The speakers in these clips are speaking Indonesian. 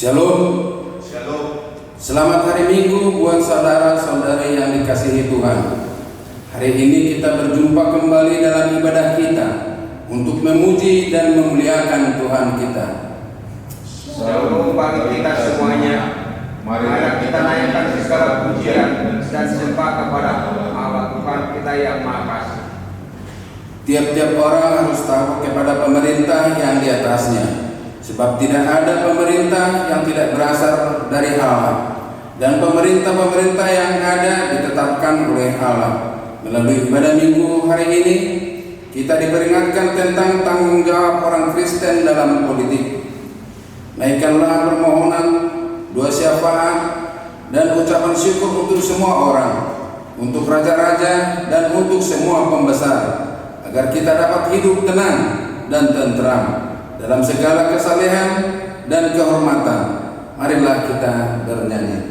Shalom. Shalom. Selamat hari Minggu buat saudara-saudari yang dikasihi Tuhan. Hari ini kita berjumpa kembali dalam ibadah kita untuk memuji dan memuliakan Tuhan kita. Shalom bagi kita semuanya. Mari kita naikkan segala pujian dan sembah kepada Allah Tuhan kita yang Maha Kasih. Tiap-tiap orang harus takut kepada pemerintah yang di atasnya, sebab tidak ada pemerintah yang tidak berasal dari Allah, dan pemerintah-pemerintah yang ada ditetapkan oleh Allah. Melalui ibadah Minggu hari ini, kita diperingatkan tentang tanggung jawab orang Kristen dalam politik. Naikkanlah permohonan, doa syafaat, dan ucapan syukur untuk semua orang, untuk raja-raja dan untuk semua pembesar, agar kita dapat hidup tenang dan tentram dalam segala kesalehan dan kehormatan. Marilah kita bernyanyi.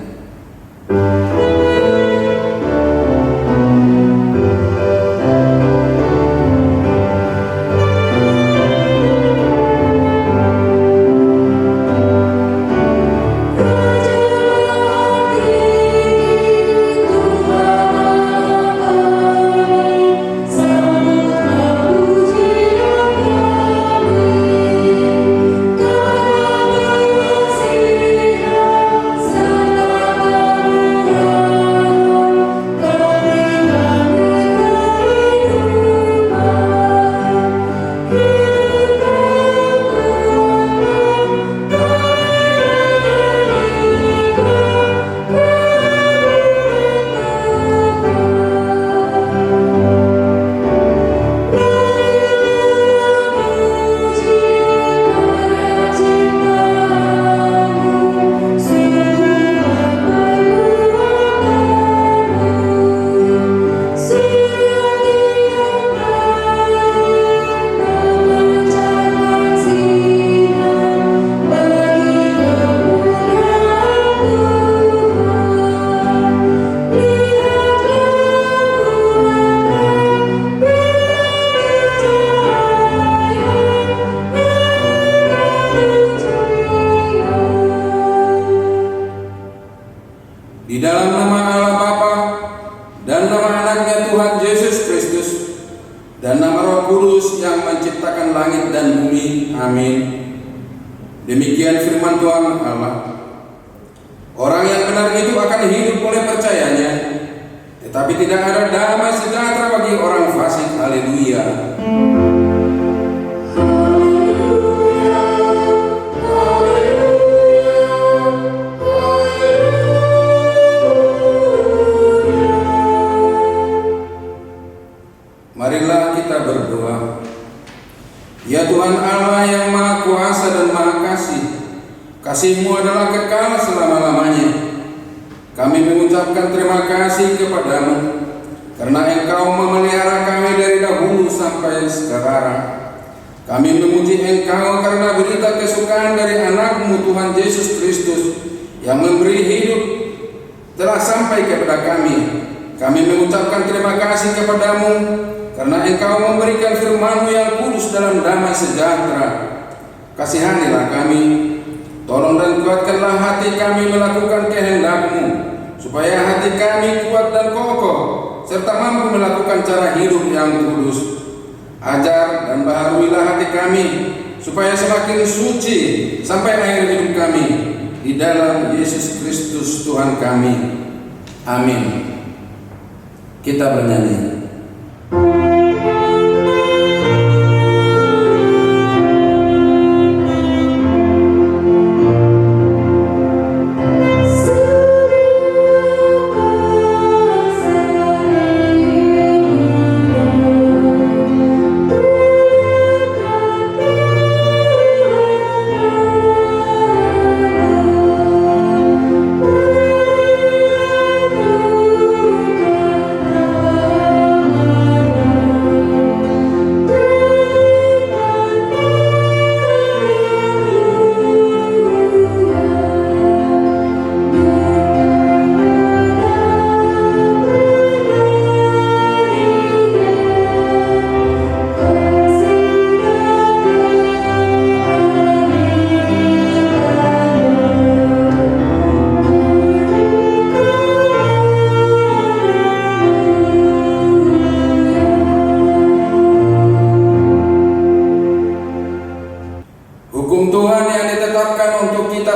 Di dalam nama Allah Bapa dan nama anaknya Tuhan Yesus Kristus dan nama Roh Kudus yang menciptakan langit dan bumi. Amin. Demikian firman Tuhan Allah. Orang yang benar itu akan hidup oleh percayanya, tetapi tidak ada damai sejahtera bagi orang fasik. Haleluya. Marilah kita berdoa. Ya Tuhan Allah yang Maha Kuasa dan Maha Kasih, kasih-Mu adalah kekal selama-lamanya. Kami mengucapkan terima kasih kepadamu karena Engkau memelihara kami dari dahulu sampai sekarang. Kami memuji Engkau karena berita kesukaan dari anak-Mu Tuhan Yesus Kristus yang memberi hidup telah sampai kepada kami. Kami mengucapkan terima kasih kepadamu karena Engkau memberikan firman-Mu yang kudus dalam damai sejahtera. Kasihanilah kami, tolong dan kuatkanlah hati kami melakukan kehendak-Mu, supaya hati kami kuat dan kokoh, serta mampu melakukan cara hidup yang kudus. Ajar dan baharuilah hati kami, supaya semakin suci sampai akhir hidup kami, di dalam Yesus Kristus Tuhan kami. Amin. Kita bernyanyi.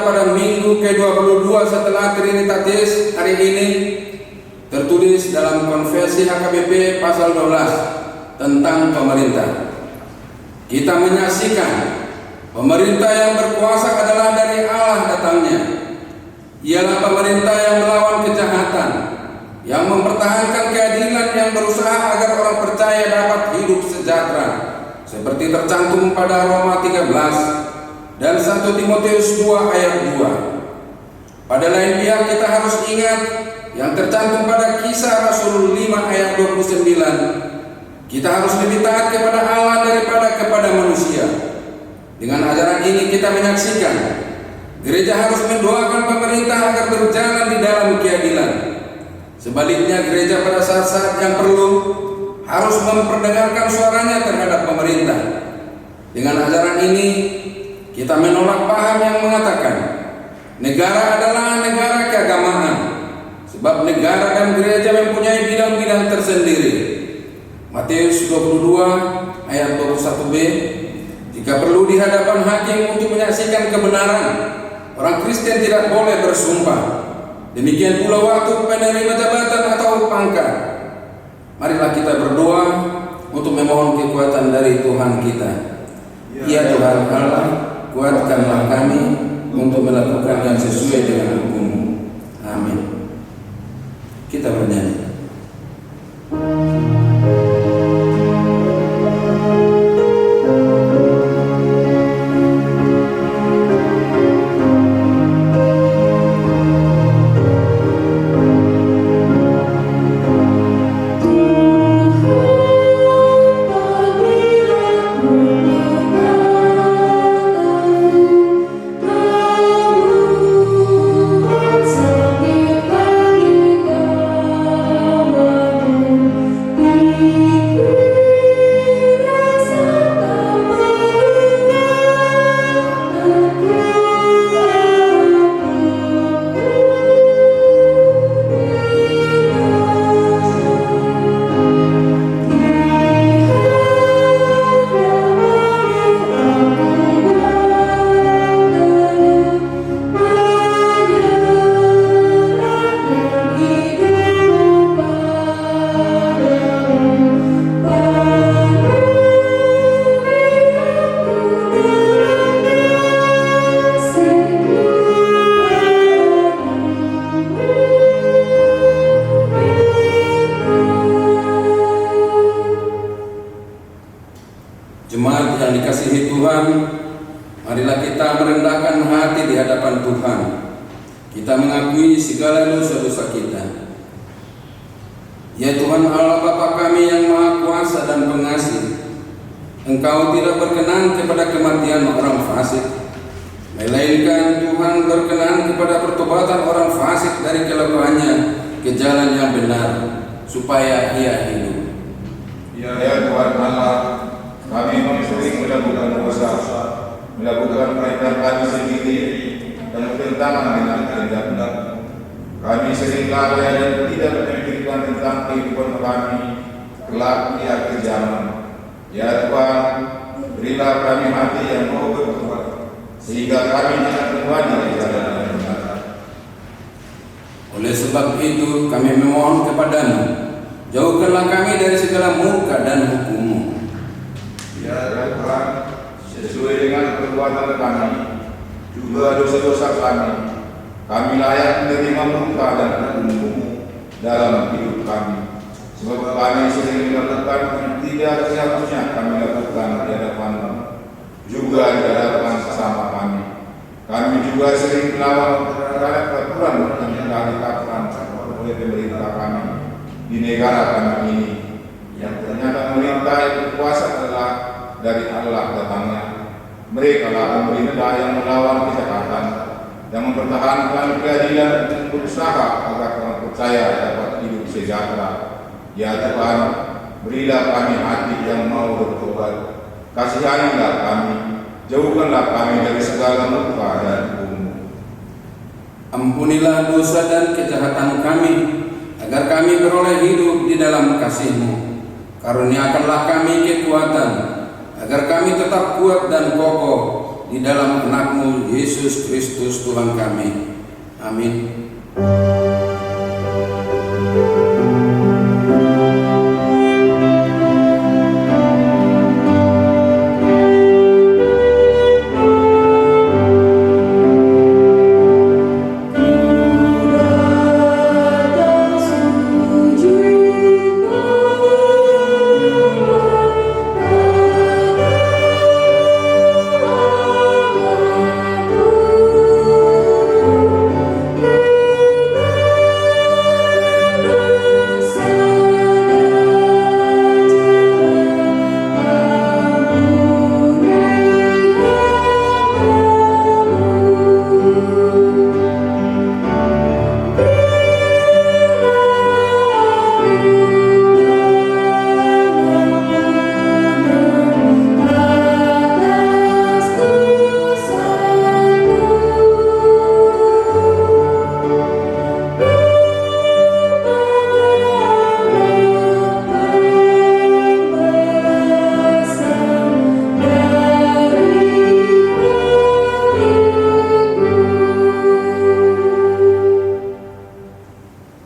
pada minggu ke-22 setelah Trinitatis hari ini tertulis dalam Konvensi HKBP pasal 12 tentang pemerintah. Kita menyaksikan pemerintah yang berkuasa adalah dari Allah datangnya. Ialah pemerintah yang melawan kejahatan, yang mempertahankan keadilan, yang berusaha agar orang percaya dapat hidup sejahtera, seperti tercantum pada Roma 13 dan 1 Timotius 2 ayat 2. Pada lain pihak kita harus ingat yang tercantum pada Kisah Rasul 5 ayat 29. Kita harus lebih taat kepada Allah daripada kepada manusia. Dengan ajaran ini kita menyaksikan gereja harus mendoakan pemerintah agar berjalan di dalam keadilan. Sebaliknya gereja pada saat-saat yang perlu harus memperdengarkan suaranya terhadap pemerintah. Dengan ajaran ini kita menolak paham yang mengatakan negara adalah negara keagamaan, sebab negara dan gereja mempunyai bidang-bidang tersendiri. Matius 22 ayat 21b. Jika perlu di hadapan hakim untuk menyaksikan kebenaran, orang Kristen tidak boleh bersumpah. Demikian pula waktu penerima jabatan atau pangkat. Marilah kita berdoa untuk memohon kekuatan dari Tuhan kita. Ya Tuhan Allah, kuatkanlah kami untuk melakukan yang sesuai dengan hukum-Mu. Amin. Kita bernyanyi. Jemaat yang dikasihi Tuhan, marilah kita merendahkan hati di hadapan Tuhan. Kita mengakui segala dosa-dosa kita. Ya Tuhan Allah Bapa kami yang Maha Kuasa dan Pengasih, Engkau tidak berkenan kepada kematian orang fasik, melainkan Tuhan berkenan kepada pertobatan orang fasik dari kelakuannya ke jalan yang benar, supaya ia hidup. Ya Tuhan Allah, kami memang sering melakukan dosa, melakukan perintah kami sendiri dan bertentangan dengan kehendak-Mu. Kami sering lalai dan tidak memikirkan tentang kehidupan kami kelak di akhir zaman. Ya Tuhan, berilah kami hati yang mau bertobat, sehingga kami tidak kembali di jalan yang benar. Oleh sebab itu kami memohon kepadamu, jauhkanlah kami dari segala murka dan hukum-Mu. Ya Tuhan, sesuai dengan perbuatan kami, juga dosa-dosa kami layak menerima murka dan hukum-Mu dalam hidup kami. Sebab kami sering melakukan yang tidak seharusnya kami lakukan di hadapan-Mu, juga di hadapan sesama kami. Kami juga sering melawan terhadap peraturan yang telah ditetapkan oleh pemerintah kami di negara kami ini, yang ternyata pemerintah yang berkuasa adalah dari Allah datangnya. Mereka lah pemerintah yang melawan kejahatan, yang mempertahankan keadilan dan berusaha agar orang percaya dapat hidup sejahtera. Ya Tuhan, berilah kami hati yang mau bertobat. Kasihanilah kami, jauhkanlah kami dari segala murka dan hukum-Mu. Ampunilah dosa dan kejahatan kami, agar kami beroleh hidup di dalam kasih-Mu. Karuniakanlah kami kekuatan, agar kami tetap kuat dan kokoh di dalam anakmu Yesus Kristus Tuhan kami. Amin.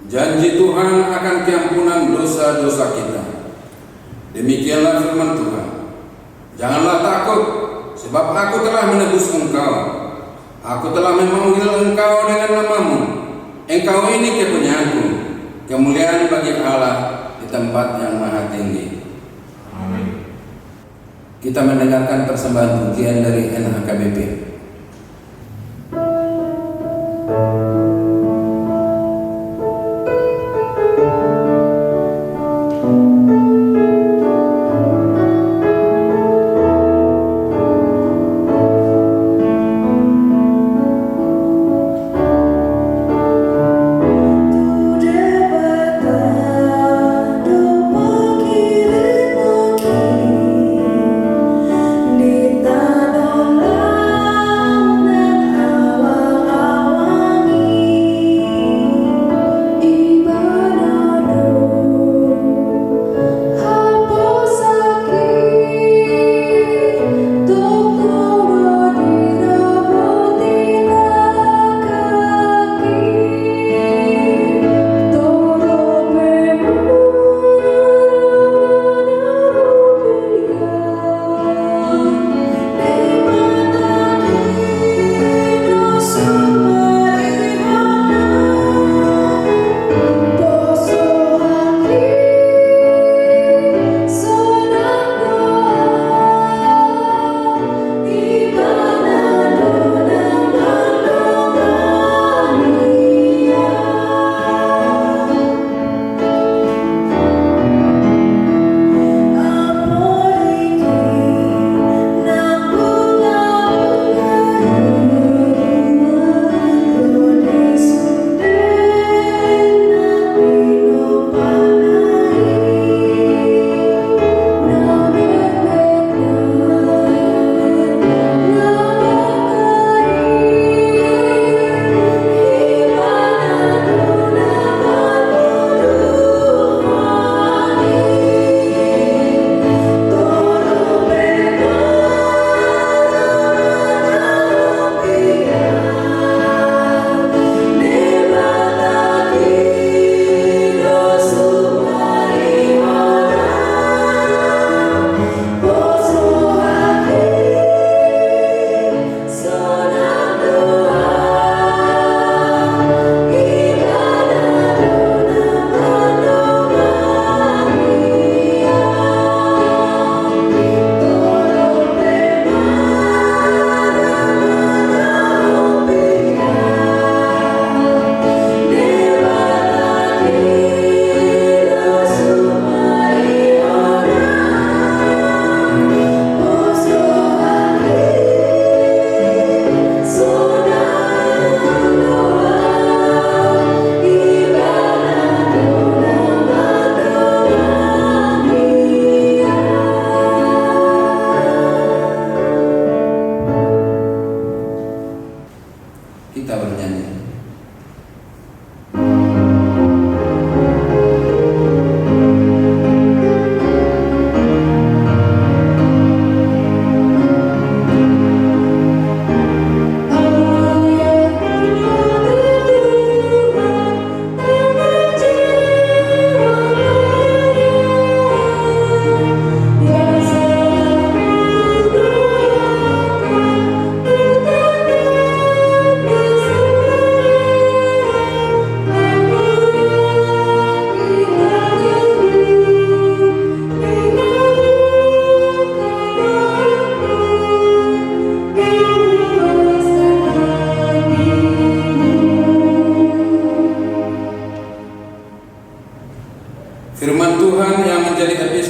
Janji Tuhan akan keampunan dosa-dosa kita. Demikianlah firman Tuhan. Janganlah takut, sebab aku telah menebus engkau. Aku telah memanggil engkau dengan namamu. Engkau ini kepunyaanku. Kemuliaan bagi Allah di tempat yang maha tinggi. Amin. Kita mendengarkan persembahan pujian dari NHKBP. Di tanah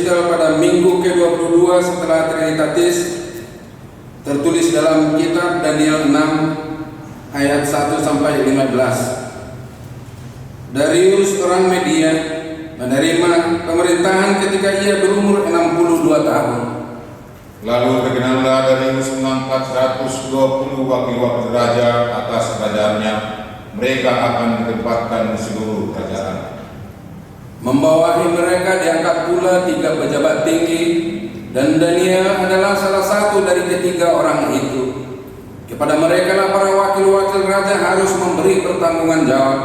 Israel pada minggu ke-22 setelah Trinitatis, tertulis dalam kitab Daniel 6 ayat 1 sampai 15. Darius orang Media menerima pemerintahan ketika ia berumur 62 tahun. Lalu berkenanlah Darius mengangkat 120 wakil-wakil raja atas kerajaannya. Mereka akan ditempatkan di seluruh kerajaan. Membawahi mereka diangkat pula 3 pejabat tinggi, dan Daniel adalah salah satu dari ketiga orang itu. Kepada mereka lah para wakil-wakil raja harus memberi pertanggungan jawab,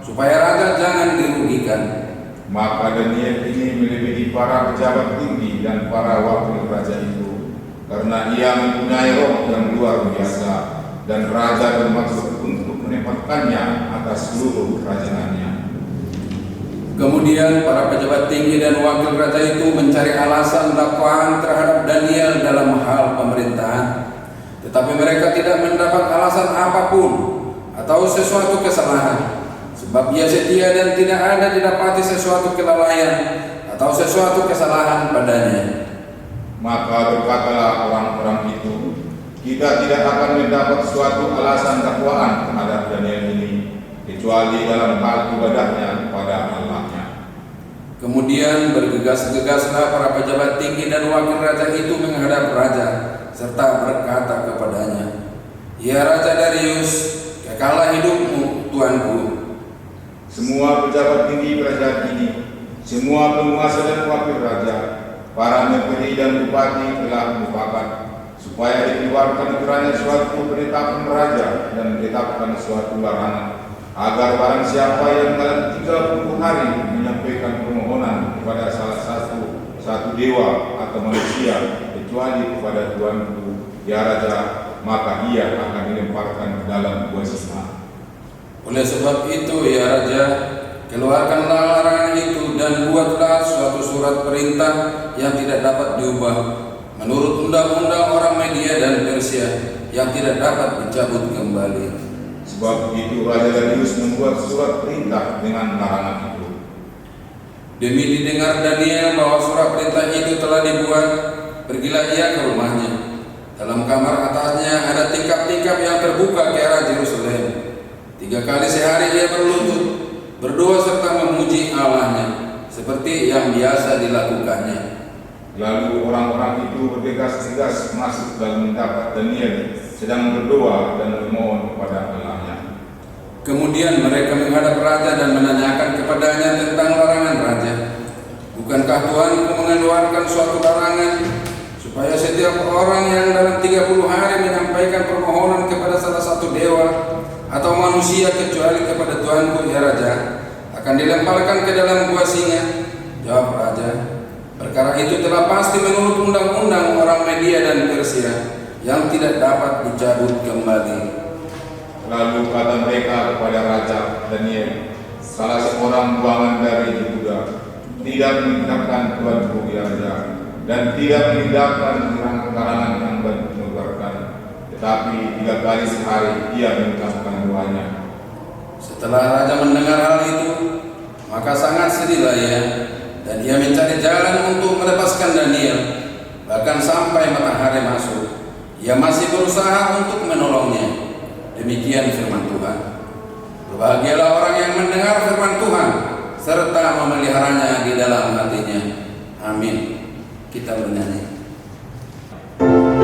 supaya raja jangan dirugikan. Maka Daniel ini melebihi para pejabat tinggi dan para wakil raja itu, karena ia mempunyai roh yang luar biasa, dan raja bermaksud untuk menempatkannya atas seluruh kerajaannya. Kemudian para pejabat tinggi dan wakil raja itu mencari alasan dakwaan terhadap Daniel dalam hal pemerintahan, tetapi mereka tidak mendapat alasan apapun atau sesuatu kesalahan, sebab ia setia dan tidak ada didapati sesuatu kelalaian atau sesuatu kesalahan padanya. Maka berkatalah orang-orang itu, kita tidak akan mendapat suatu alasan dakwaan terhadap Daniel ini, kecuali dalam hal ibadahnya kepada Allahnya. Kemudian bergegas-gegaslah para pejabat tinggi dan wakil raja itu menghadap raja, serta berkata kepadanya, "Ya Raja Darius, kekallah hidupmu, tuanku. Semua pejabat tinggi kerajaan ini, semua penguasa dan wakil raja, para menteri dan bupati telah mufakat, supaya dikeluarkan kiranya suatu penetapan raja dan ditetapkan suatu larangan, agar barang siapa yang dalam 30 hari menyampaikan permohonan kepada salah satu dewa atau manusia, kecuali kepada Tuanku, ya Raja, maka ia akan dilemparkan ke dalam gua singa. Oleh sebab itu, ya Raja, keluarkanlah larangan itu dan buatlah suatu surat perintah yang tidak dapat diubah, menurut undang-undang orang Media dan Persia, yang tidak dapat dicabut kembali." Sebab itu Raja Darius membuat surat perintah dengan larangan itu. Demi didengar Daniel bahwa surat perintah itu telah dibuat, pergilah ia ke rumahnya. Dalam kamar atasnya ada tingkap-tingkap yang terbuka ke arah Yerusalem. 3 kali sehari ia berlutut, berdoa serta memuji Allahnya, seperti yang biasa dilakukannya. Lalu orang-orang itu bergegas-gegas masuk dan mendapat Daniel sedang berdoa dan memohon kepada Allahnya. Kemudian mereka menghadap raja dan menanyakan kepadanya tentang larangan raja. "Bukankah Tuanku mengeluarkan suatu larangan supaya setiap orang yang dalam 30 hari menyampaikan permohonan kepada salah satu dewa atau manusia kecuali kepada Tuanku, ya Raja, akan dilemparkan ke dalam gua singa?" Jawab raja, "Perkara itu telah pasti menurut undang-undang orang Media dan Persia, yang tidak dapat dicabut kembali." Lalu kata mereka kepada Raja Daniel, salah seorang buangan dari Yehuda, tidak meninggalkan Tuanku ya Raja, dan tidak meninggalkan karangan yang mengeluarkan, tetapi 3 kali sehari ia mengucapkan doanya. Setelah raja mendengar hal itu, maka sangat sedihlah ia, dan ia mencari jalan untuk melepaskan Daniel. Bahkan sampai matahari masuk, ia masih berusaha untuk menolongnya. Demikian firman Tuhan. Berbahagialah orang yang mendengar firman Tuhan serta memeliharanya di dalam hatinya. Amin. Kita bernyanyi. Terima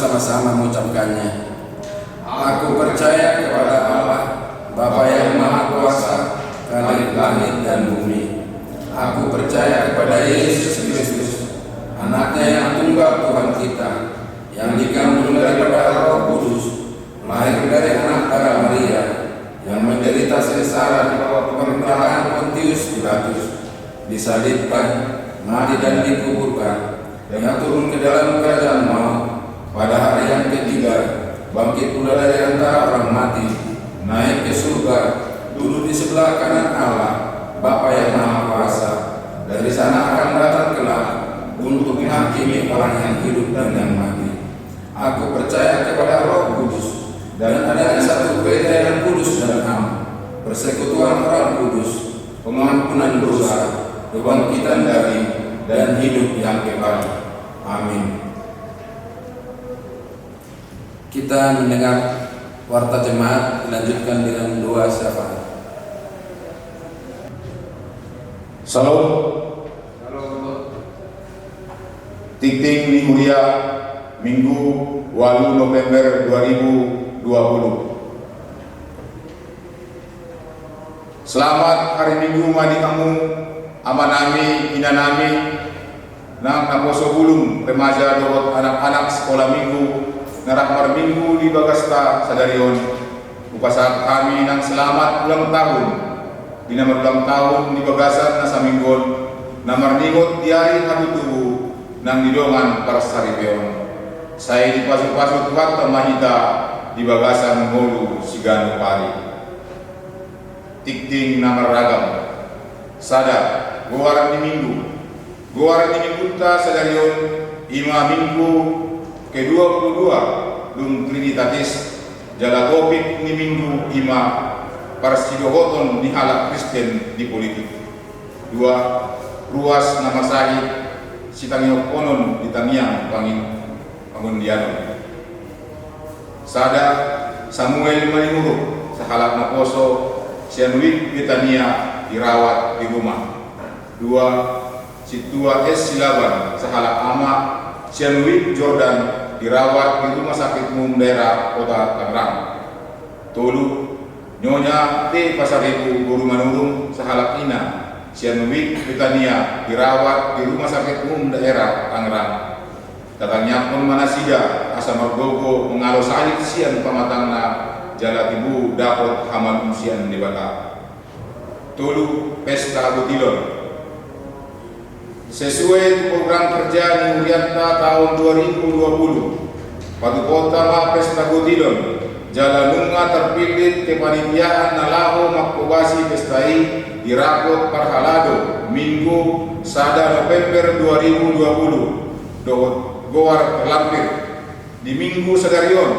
bersama-sama mengucapkannya. Aku percaya kepada Allah, Bapa yang Maha Kuasa, Khalik langit dan bumi. Aku percaya kepada Yesus Kristus, Anaknya yang tunggal Tuhan kita, yang dikandung daripada Roh Kudus, lahir dari anak darah Maria, yang menderita sengsara di bawah pemerintahan Pontius Pilatus, disalibkan, mati dan dikuburkan, yang turun ke dalam kerajaan maut, pada hari yang ketiga bangkit pula dari antara orang mati, naik ke surga, duduk di sebelah kanan Allah, Bapa yang Maha Kuasa. Dari sana akan datang kelak untuk menghakimi orang yang hidup dan yang mati. Aku percaya kepada Roh Kudus, dan adanya satu gereja yang kudus dan am, persekutuan orang kudus, pengampunan dosa, kebangkitan daging, dan hidup yang kekal. Amin. Kita mendengar warta jemaat, dilanjutkan dengan doa syafaat. Salam. Titing Lihuria, Minggu 8 November 2020. Selamat hari Minggu madi kamu, amanami, inanami, nang naposo bulung remaja dawat anak-anak sekolah minggu, narakmar minggu di Bagasta Sadarion. Upasa kami nang selamat ulang tahun, dinamar ulang tahun di Bagasan nasa minggon, namar ningot diari hatu tubuh, nang didongan para saribeon. Saya dipasuk-pasuk waktu mahita di Bagasan ngolu siganu pari. Tikting namar ragam, sadar, gowaran di minggu. Gowaran di minggu ta sadarion, ima minggu ke-22, lum Trinitatis, jala topik ni minggu ima parsidohoton di halak Kristen di politik. 2. Ruas nama sahid sitangiok konon di tamiang pangundiano. Sada Samuel Malimuru sahalak naposo sianuik di tania dirawat di rumah. 2. Situa S. Silaban sahalak ama sianuik Jordan dirawat di rumah sakit umum daerah Kota Tangerang. 3. Nyonya T. Pasaribu Guru Manurung sahalak ina sianuik Britania dirawat di rumah sakit umum daerah Tangerang. Katanya pun Manasida asa Margogo mengalo salib sian pamatangna jala tibu dapat haman usian di bata. 3. Pesta Butilon. Sesuai program kerja di Urianta tahun 2020, Padu Kota Ma Pesta Butilon jala nunga terpilih kepanitiaan nalaho makobasi pestai dirakot Parhalado Minggu 1 November 2020 dohot gowar terlampir di Minggu Sadarion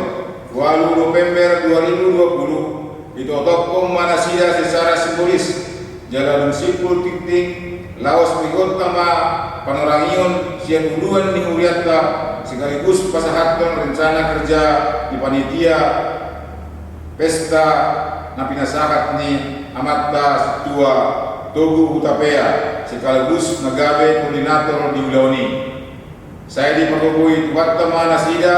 8 November 2020 ditotokom Manasida secara simbolis jalan sipul tikting laos prigotama panorangion sian uluan di Urianta sekaligus pasahaton rencana kerja di panitia pesta napinasakat ni Amatta Situa Togu Utapea sekaligus nagabe koordinator di Ulaoni. Saya diperkubui Tuwatta Manasida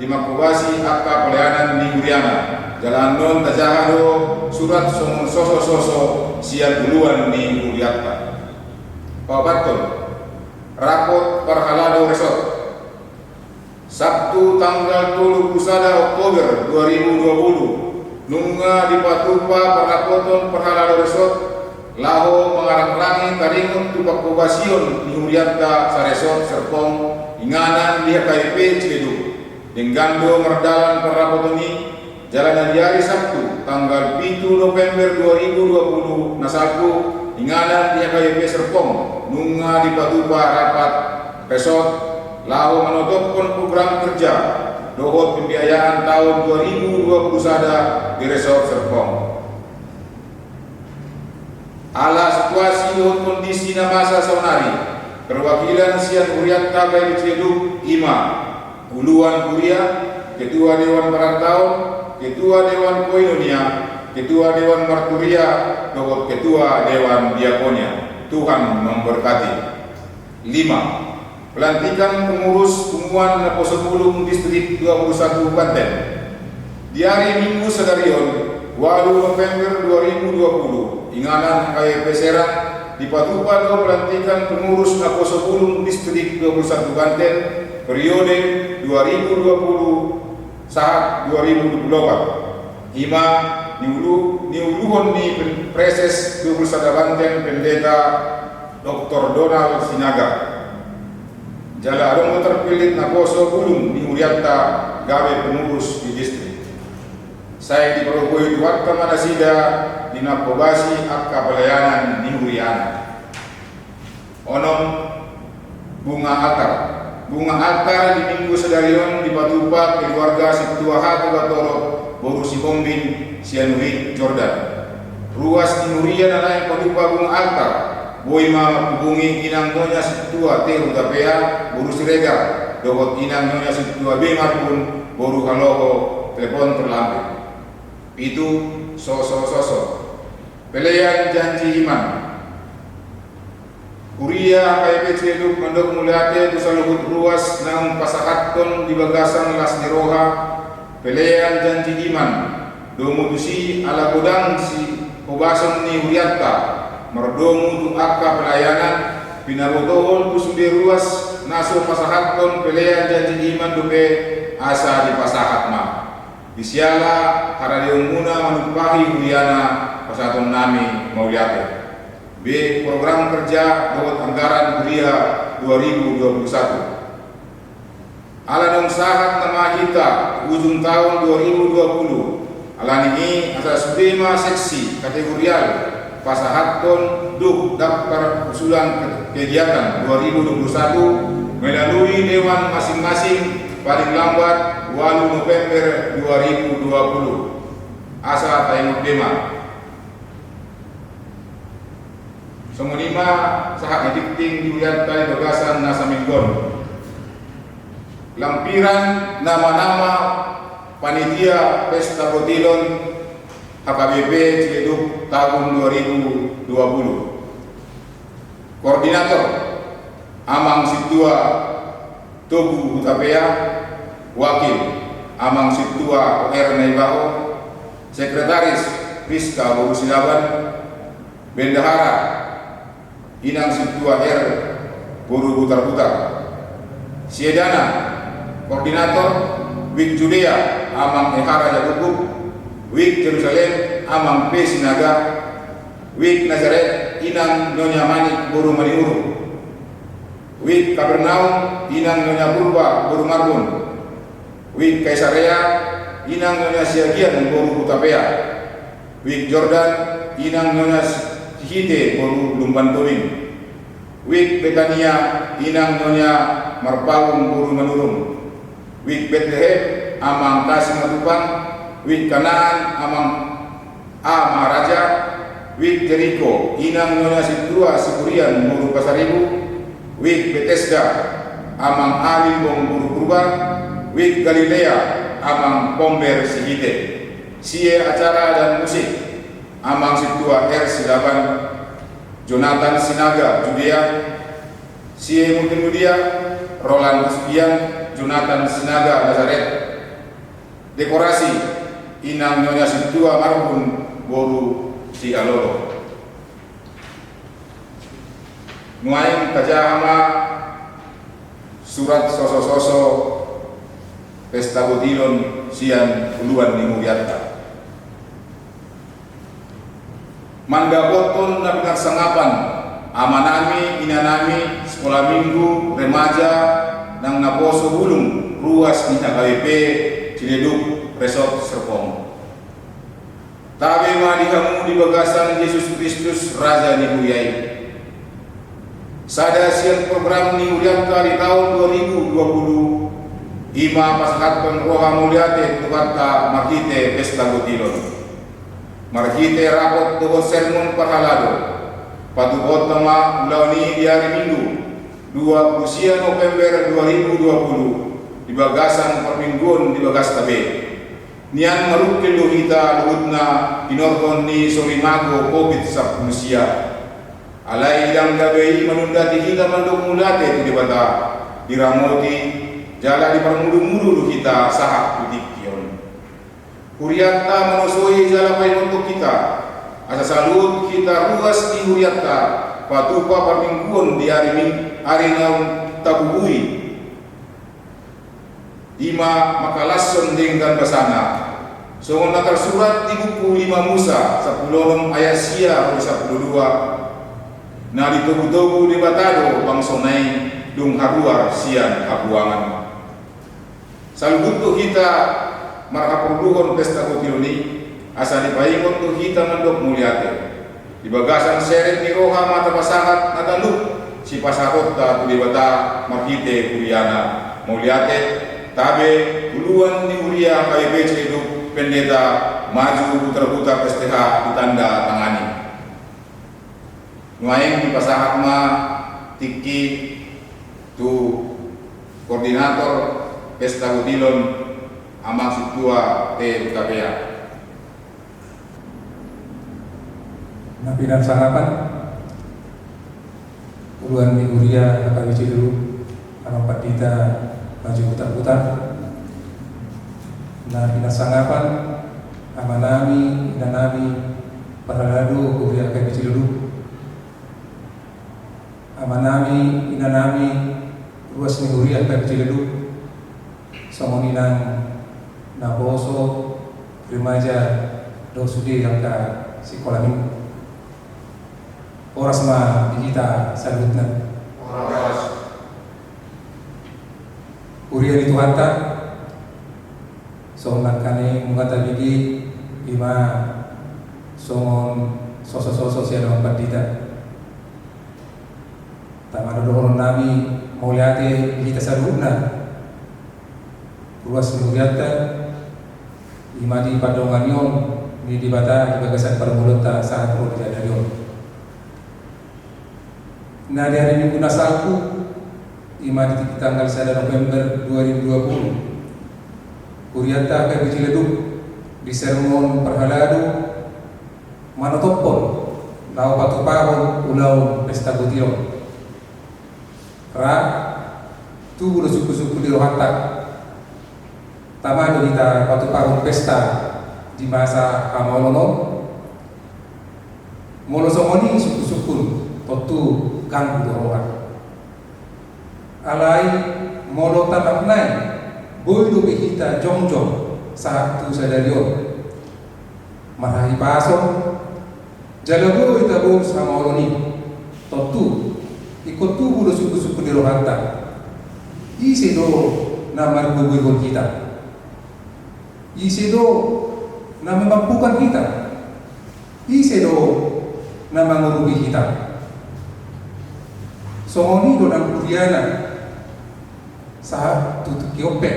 di Makobasi Akka Pelayanan di Uriana Jalan Non Tajahado Surat Somon Soso sian duluan di Uriatta. Pabaton Rakot Parhalado Resort Sabtu tanggal 21 Oktober 2020 nunga di Patupa Parakoton Parhalado Resort laho mengarang-rangi taringon tupak kobasion di Urianta Saresort Serpong inganan di HKIP Ciledug Denggando Merdalan Parapotoni Jalan Diari Sabtu tanggal 7 November 2020 nasaku inganan di HKIP Serpong nunga di Patupa Rapat Resort laho menotopkan program kerja dohot pembiayaan tahun 2021 di Resort Serpong. Ala situasi dohot kondisi na masa saunari perwakilan sian Urianta Kai Ciledug Ima Uluan Kuria, Ketua Dewan Perantauan, Ketua Dewan Koinonia, Ketua Dewan Marturia, dohot Ketua Dewan Diakonia. Tuhan memberkati. 5. pelantikan pengurus Pengumuman Naposo Bulung Distrik 21 Banten. Di hari Minggu Sedarion 8 November 2020, Inganan KYP Serang di Patupa do pelantikan pengurus Naposo Bulung Distrik 21 Banten periode 2020 saat 2024. Ima niuluhon ni Preses 21 Banten Pendeta Dr. Donald Sinaga. Jala adong terpilih Naposo Bulung di Urianta gawe pengurus di distrik. Saya diperokoi Tuan Manasida di Napobasi Akka Pelayanan di Uriana. Onom bunga altar. Bunga altar di Minggu Sedarion di Patupa keluarga Situa Hatu Batoro Boru si Bombin Sianuhi Jordan. Ruas di Uriana naik Patupa bunga altar. Boy mama hubungi inang Nyonya Situa Teru Tapea Boru Sirega. Dogot inang Nyonya Situa Bemar pun Boru Haloho telepon terlambat. Itu sosok pelayan janji iman. Kuria KYP Ciledug Mandok Mulyate Tusaluhut ruas nang pasakaton di Bagasan Las Diroha. Pelayan janji iman. Domutusi ala godang si Obason ni Urianta. Merdomu tu akka pelayanan. Pinabotohon tu sude ruas naso pasakaton pelayan janji iman dupe asa di pasakat ma. Disiala karadiong muna manupahi Uriana pasaton nami Mauliate. B. Program kerja dawat anggaran Kuria 2021. Ala dong sahat nama kita ujung tahun 2020. Ala ini asa sudema seksi kategorial pasahaton duk daftar usulan kegiatan 2021 melalui dewan masing-masing paling lambat 8 November 2020. Asa tayong dema. Semelima sahat dikting diuliat kali Bagasan Nasa Minggon. Lampiran nama-nama panitia Pesta Botilon HKBP Ciledug tahun 2020. Koordinator Amang Situa Togu Hutapea. Wakil Amang Situa OR Naibaho. Sekretaris Rizka Boru Silaban. Bendahara Inang Situa R Boru Butar-Butar. Siedana Koordinator Wik Judea Amang Ehara Jakubuk. Wik Jerusalem Amang P Sinaga. Wik Nazaret Inang Nyonya Manik Boru Maniuru. Wik Kapernaum Inang Nyonya Purba Boru Marbun. Wik Kaisarea Inang Nyonya Siagian Boru Hutapea. Wik Jordan Inang Nyonya Hite Boru Lumban Tobing. Wik Betania Inang Nyonya Marpaung Boru Manurung. Wik Bethlehem Amang Kasim Matupang. Wik Kanaan Amang A Maharaja. Wik Jericho Inang Nyonya Situa Sikurian Boru Pasaribu. Wik Bethesda Amang Alimbong Boru Purba. Wik Galilea Amang Pomber Sihite. Sie acara dan musik Amang Situa R Silaban. Jonathan Sinaga Judea. Sie Multimedia Roland Uspian. Jonathan Sinaga Nazaret. Dekorasi Inang Nyonya Situa Marbun Boru Sialolo. Nuaing Kajahama surat sosok-sosok Pesta Botilon sian uluan ni Mugyata. Mangga boton na pinagsangapan amanami, inanami, sekolah minggu, remaja nang Naposo Bulung ruas ni HKBP Ciledug Resort Serpong. Tabe ma dihamu di Bagasan Yesus Kristus Raja ni Huyai. Sada siang program ni Urianta di tahun 2020. Ima pasahaton roha mulyate tukata makite Pesta Botilon. Markite rapot tuho sermon pahalado. Patubot nama ulauni di hari Minggu 20 November 2020 di Bagasan Permingguan di Bagastabe. Nian marukil lohita luhutna inorkon ni Sorimago COVID-19. Alai idang gabei menunda kita mandok mulate di bata diramoti, jala di permudu-mudu kita sahat dikion. Huriatta manusoi jala pain untuk kita, asa salut kita ruas di huriatta, patupa permingguan di hari naun tabubui. Ima makalason dengan basana. Songon nakal surat di buku 5 Musa 10 ayat sia 12. Na ditobu-tobu di batado bangsonai dung haruar sian habuangan. Salubutu kita marhapurduhon pesta kutiluni asa dipaingon tu kita mandok muliate. Di bagasan seret ni roha mata pasahat natanduk si pasakot ta tu di bata marhite kuriana muliate. Tabe uluan di uria KBC hidup pendeta maju putra-putra PSTH ditanda tangani. Nuaing di pasahat ma tiki tu koordinator pesta Gutilon amang situa TKPA. Nabi dan sarapan uluan di uria KBC dulu amang patita maju putar-putar. Nah, pinasangapan amanami inanami paraladu kuria KBC dulu. Amanami inanami ruas ni kuria KBC dulu. Somoninang naboso remaja dosudi yang ka sikolamin. Oras ma kita salutna. Uria di Tuhan tak songan kane mungata bigi ima songon sosok-sosok siapa pandita tamado doron nami mauliate kita saruna ruas muriata ima di padongan yon di bata di bagasan permulota saat perlu dijadikan yon. Nah di hari Minggu Nasalku ima di tanggal 1 November 2020 Kuriata KBC Leduk di sermon perhaladu manotopon lau patupahon ulau pesta Gutilon ra tu ulo suku-suku di rohatak tamado kita patupahon pesta di masa kamolono molosomoni suku-suku totu ganggu rohat alai molo tanam nai boy do kita jongjong saat tu sadarion marahi paso jalago itabo sama oloni totu ikut tu budo suku-suku di rohanta isi do namar gugugon kita isi do na memampukan kita isi do na mengurubi kita somoni do nang kuriana saat tutup kiope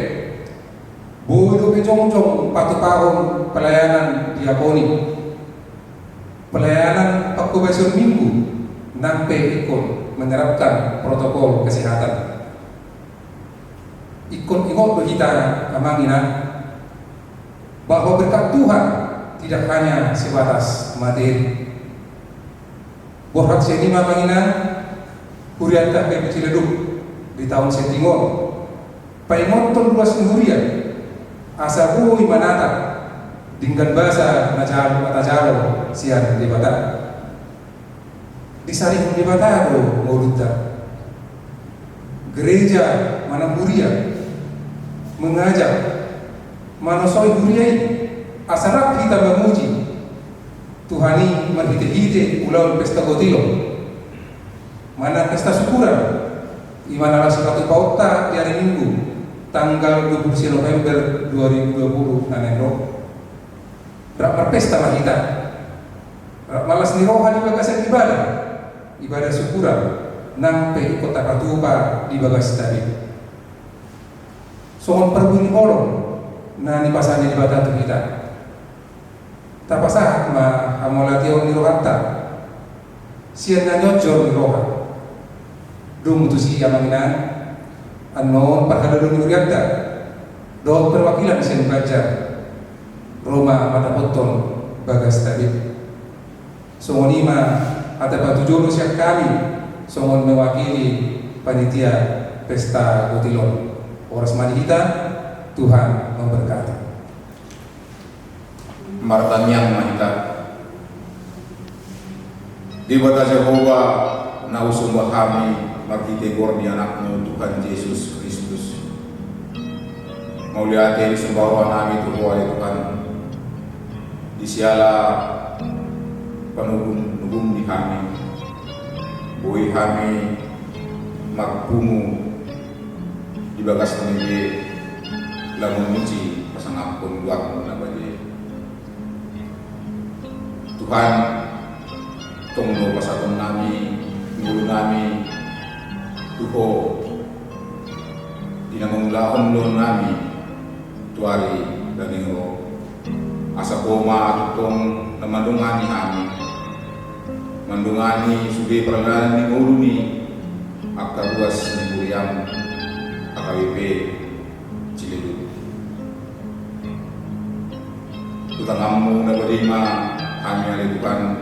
bodo ke jongjong patupahon pelayanan diakoni pelayanan pakubasyon minggu nampe ikon menerapkan protokol kesehatan ikon kita amangina bahwa berkat Tuhan tidak hanya sebatas materi bohak seni mamangina kurianta KBC Leduk di tahun setingon paingonton luas nuhurian asa bui manata dengan bahasa najalo sian di bata disaring di bata do mauluta gereja mana huria mengajak manosoi huriai asarap kita memuji Tuhani menghite-hite ulang pesta Gutilon mana pesta syukuran di mana rasa satu pauta di hari Minggu tanggal 20 November 2020 nanendo rak pesta lah kita malas ni roha di bagasan ibadah syukuran nampe kota Katupa di bagas tadi soal perbuni bolong na ni pasanya di batatu kita tapasah ma amolatio ni rohanta sian na nyojor ni roha dung tu si yamangina anon parhadadun yurianta do perwakilan sen baca Roma mata potong bagas tadi songonima ada batu jolo siap kami songon mewakili panitia pesta Gotilon. Horas Madihita, Tuhan memberkati. Martanyang mahita. Di bata Jehovah na usumba kami magtitigor di anakmu Tuhan Yesus Kristus. Mauliate sumbawa nami Tuhan Tuhan. Di siala panugum di kami. Buhi kami magpungu di bagas nami lamun muci pasangampun buat na bagi. Tuhan tunggu pasatong nami, ngulu nami, tuho, dinamangulahon lon nami, tuari dan ingo, asa koma tutong na mandungani kami, mandungani sudah perlahan ni ngulu ni, akta buas ni Buriam, AKBP Ciledug. Tutangamu na berima kami alitukan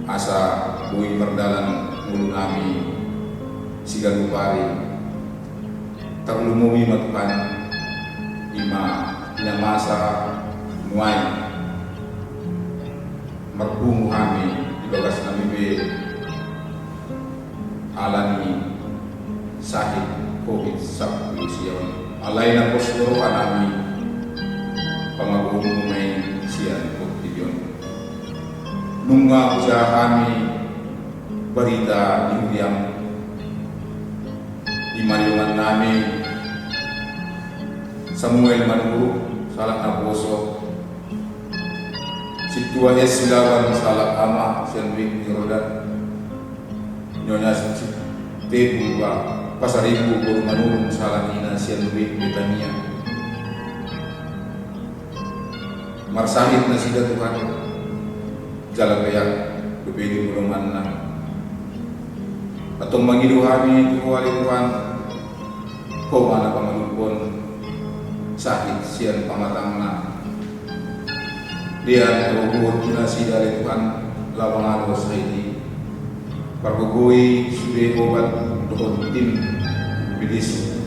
asa bui berdalan mulu nami sigalupari terlumumi matukan ina masa muai merpungu kami di bagas nami be alani sahid covid sabtu siyon alai na posdoro nami pamagumu may siyan pagtiyon. Nunga usaha kami berita di Uriam di mariungan namin Samuel Manuru salah naboso si Tua Silawan salah ama Senwik di Rodan Nyonya Tebu Pasaribu Guru Manurun salah Nina Senwik Betania marsahid na sila Tuhan jalan kayak bebedi mulungan na atong mangiluhani Tuhan kung mana pamalupon sahid siyan pamatang na diyan tubuhod na sila Tuhan lawang alos sa hindi paggugoy sude obat doon tim bilis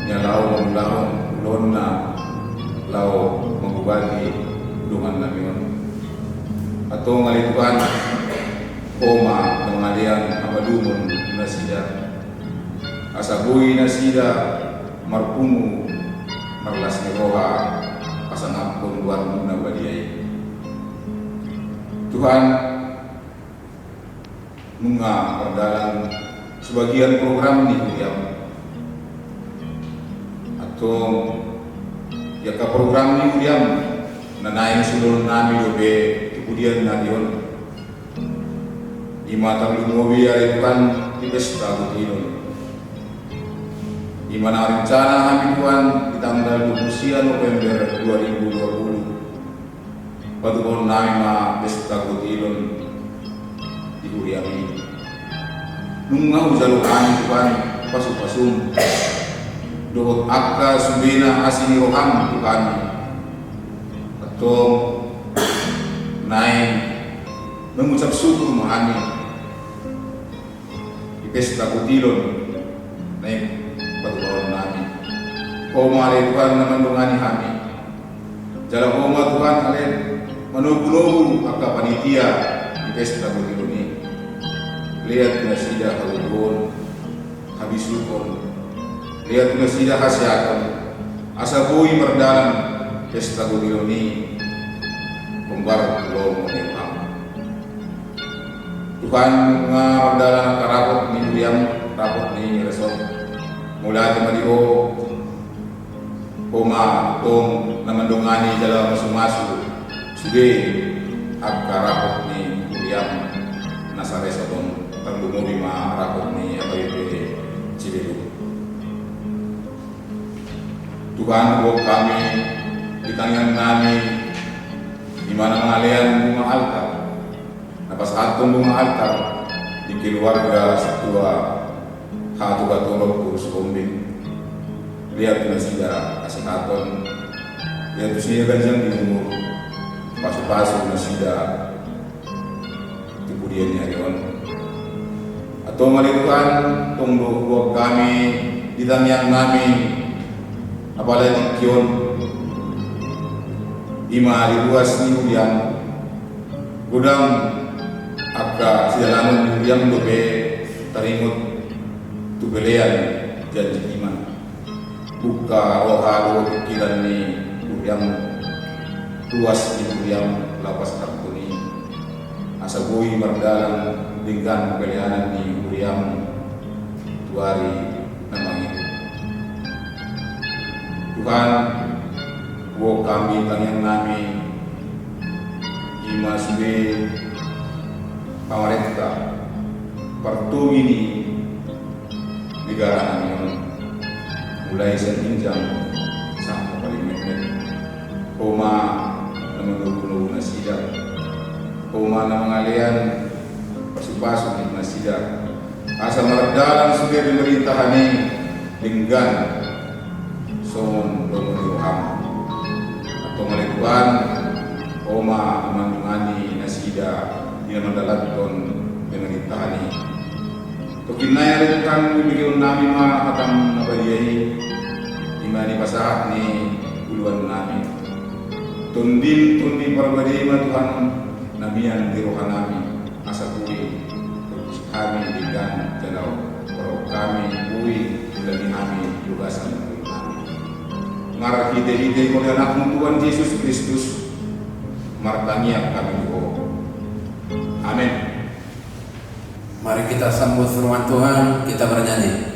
niya lao mangulahon lon na lao mengubati dungan namin atau ngalitukan koma pengalian amalumon na sida asabuhi na sida marpungu marlas ni roha pasangampun buat na badiyay Tuhan mga perdalan sebagian program ni Uriam atau ya ka program ni Uriam na naing sulong nami dobe kemudian na yon di mata lumobi ay Tuhan di pesta Gotilon di mana rencana kami Tuhan di tanggal 20 November 2020 patuhon namin ma pesta Gotilon di Uriam ini nung nga usaluhan Tuhan pasupasum dohot akka subina asini roham Tuhan atau naik mengucap syukur mahani di pesta Gotilon naik batu nami koma ale Tuhan na mandungani kami jalan koma Tuhan ale manugulogu akka panitia di pesta Gotilon ini lihat na sida kalubon habisukon lihat na sida kasihatan asa buhi merdalan pesta Gotilon ini pembar lomo ni Tuhan nga merdalan karapot ni Uriam rapot ni Resort mula di Maliho koma tong namandungani dalam masu-masu sude ak karapot ni Uriam nasa Resort terlumuri ma rapot ni AKBP Ciledug Tuhan huwag kami di tangan namin di mana mengalian bunga altar napas atong bunga altar di keluarga setua hatu katolog kurus bombing lihat na sida asikaton lihat siya ganjang di umur paso-paso na sida kemudian niya yon Tong Tuhan, tong buat kami di yang kami apalagi kion ima luas ni yang gudang akka sidalanun yang dobe tarimut tugelean janji iman buka ohalo pikiran ni yang luas ni yang lapas kartuni asabui mardalang dengan kalianan di Uriam tuari namanya Tuhan wo kami tangyang nami ima sube pamarenta partu ini negara namin mulai sa injang sampai paling mekmet Oma na magugulo na sila Oma na mangalian pasok-pasok na sila asa maragdalan sa pemerintahan ni linggan somon domoniwam atau malikuan Oma amang-mani na sila di naman dalagton pemerintahan ni Tukinaya rin kang bibigyan namin mga katang nabaliyay imani pasahat ni uluan namin Tundin parabadima Tuhan namian dirohan namin asa kuwi kami dengan jalaw pero kami kuwi dari kami lugasan ng kami marah hide-hide ko na anak ng Tuhan Yesus Kristus martangya kami ko amin. Mari kita sambut firman Tuhan, kita bernyanyi.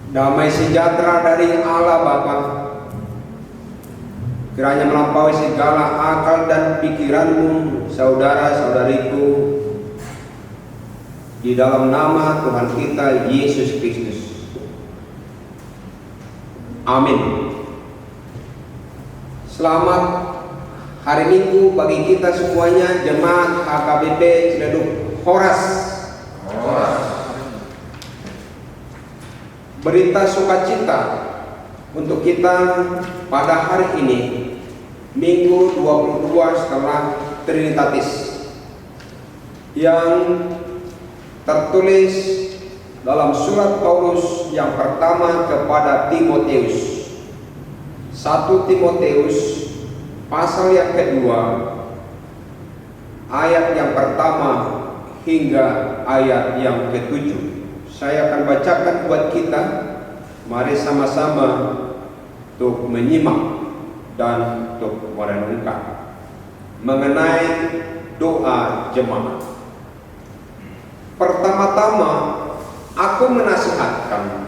Damai sejahtera dari Allah Bapa kiranya melampaui segala akal dan pikiranmu, saudara-saudariku, di dalam nama Tuhan kita Yesus Kristus. Amin. Selamat hari Minggu bagi kita semuanya, jemaat HKBP Ciledug Horas. Berita sukacita untuk kita pada hari ini, Minggu 22 setelah Trinitatis, yang tertulis dalam surat Paulus yang pertama kepada Timotius. 1 Timotius pasal yang kedua, ayat yang pertama hingga ayat yang ketujuh. Saya akan bacakan buat kita. Mari sama-sama untuk menyimak dan untuk merenungkan mengenai doa jemaat. Pertama-tama, aku menasihatkan,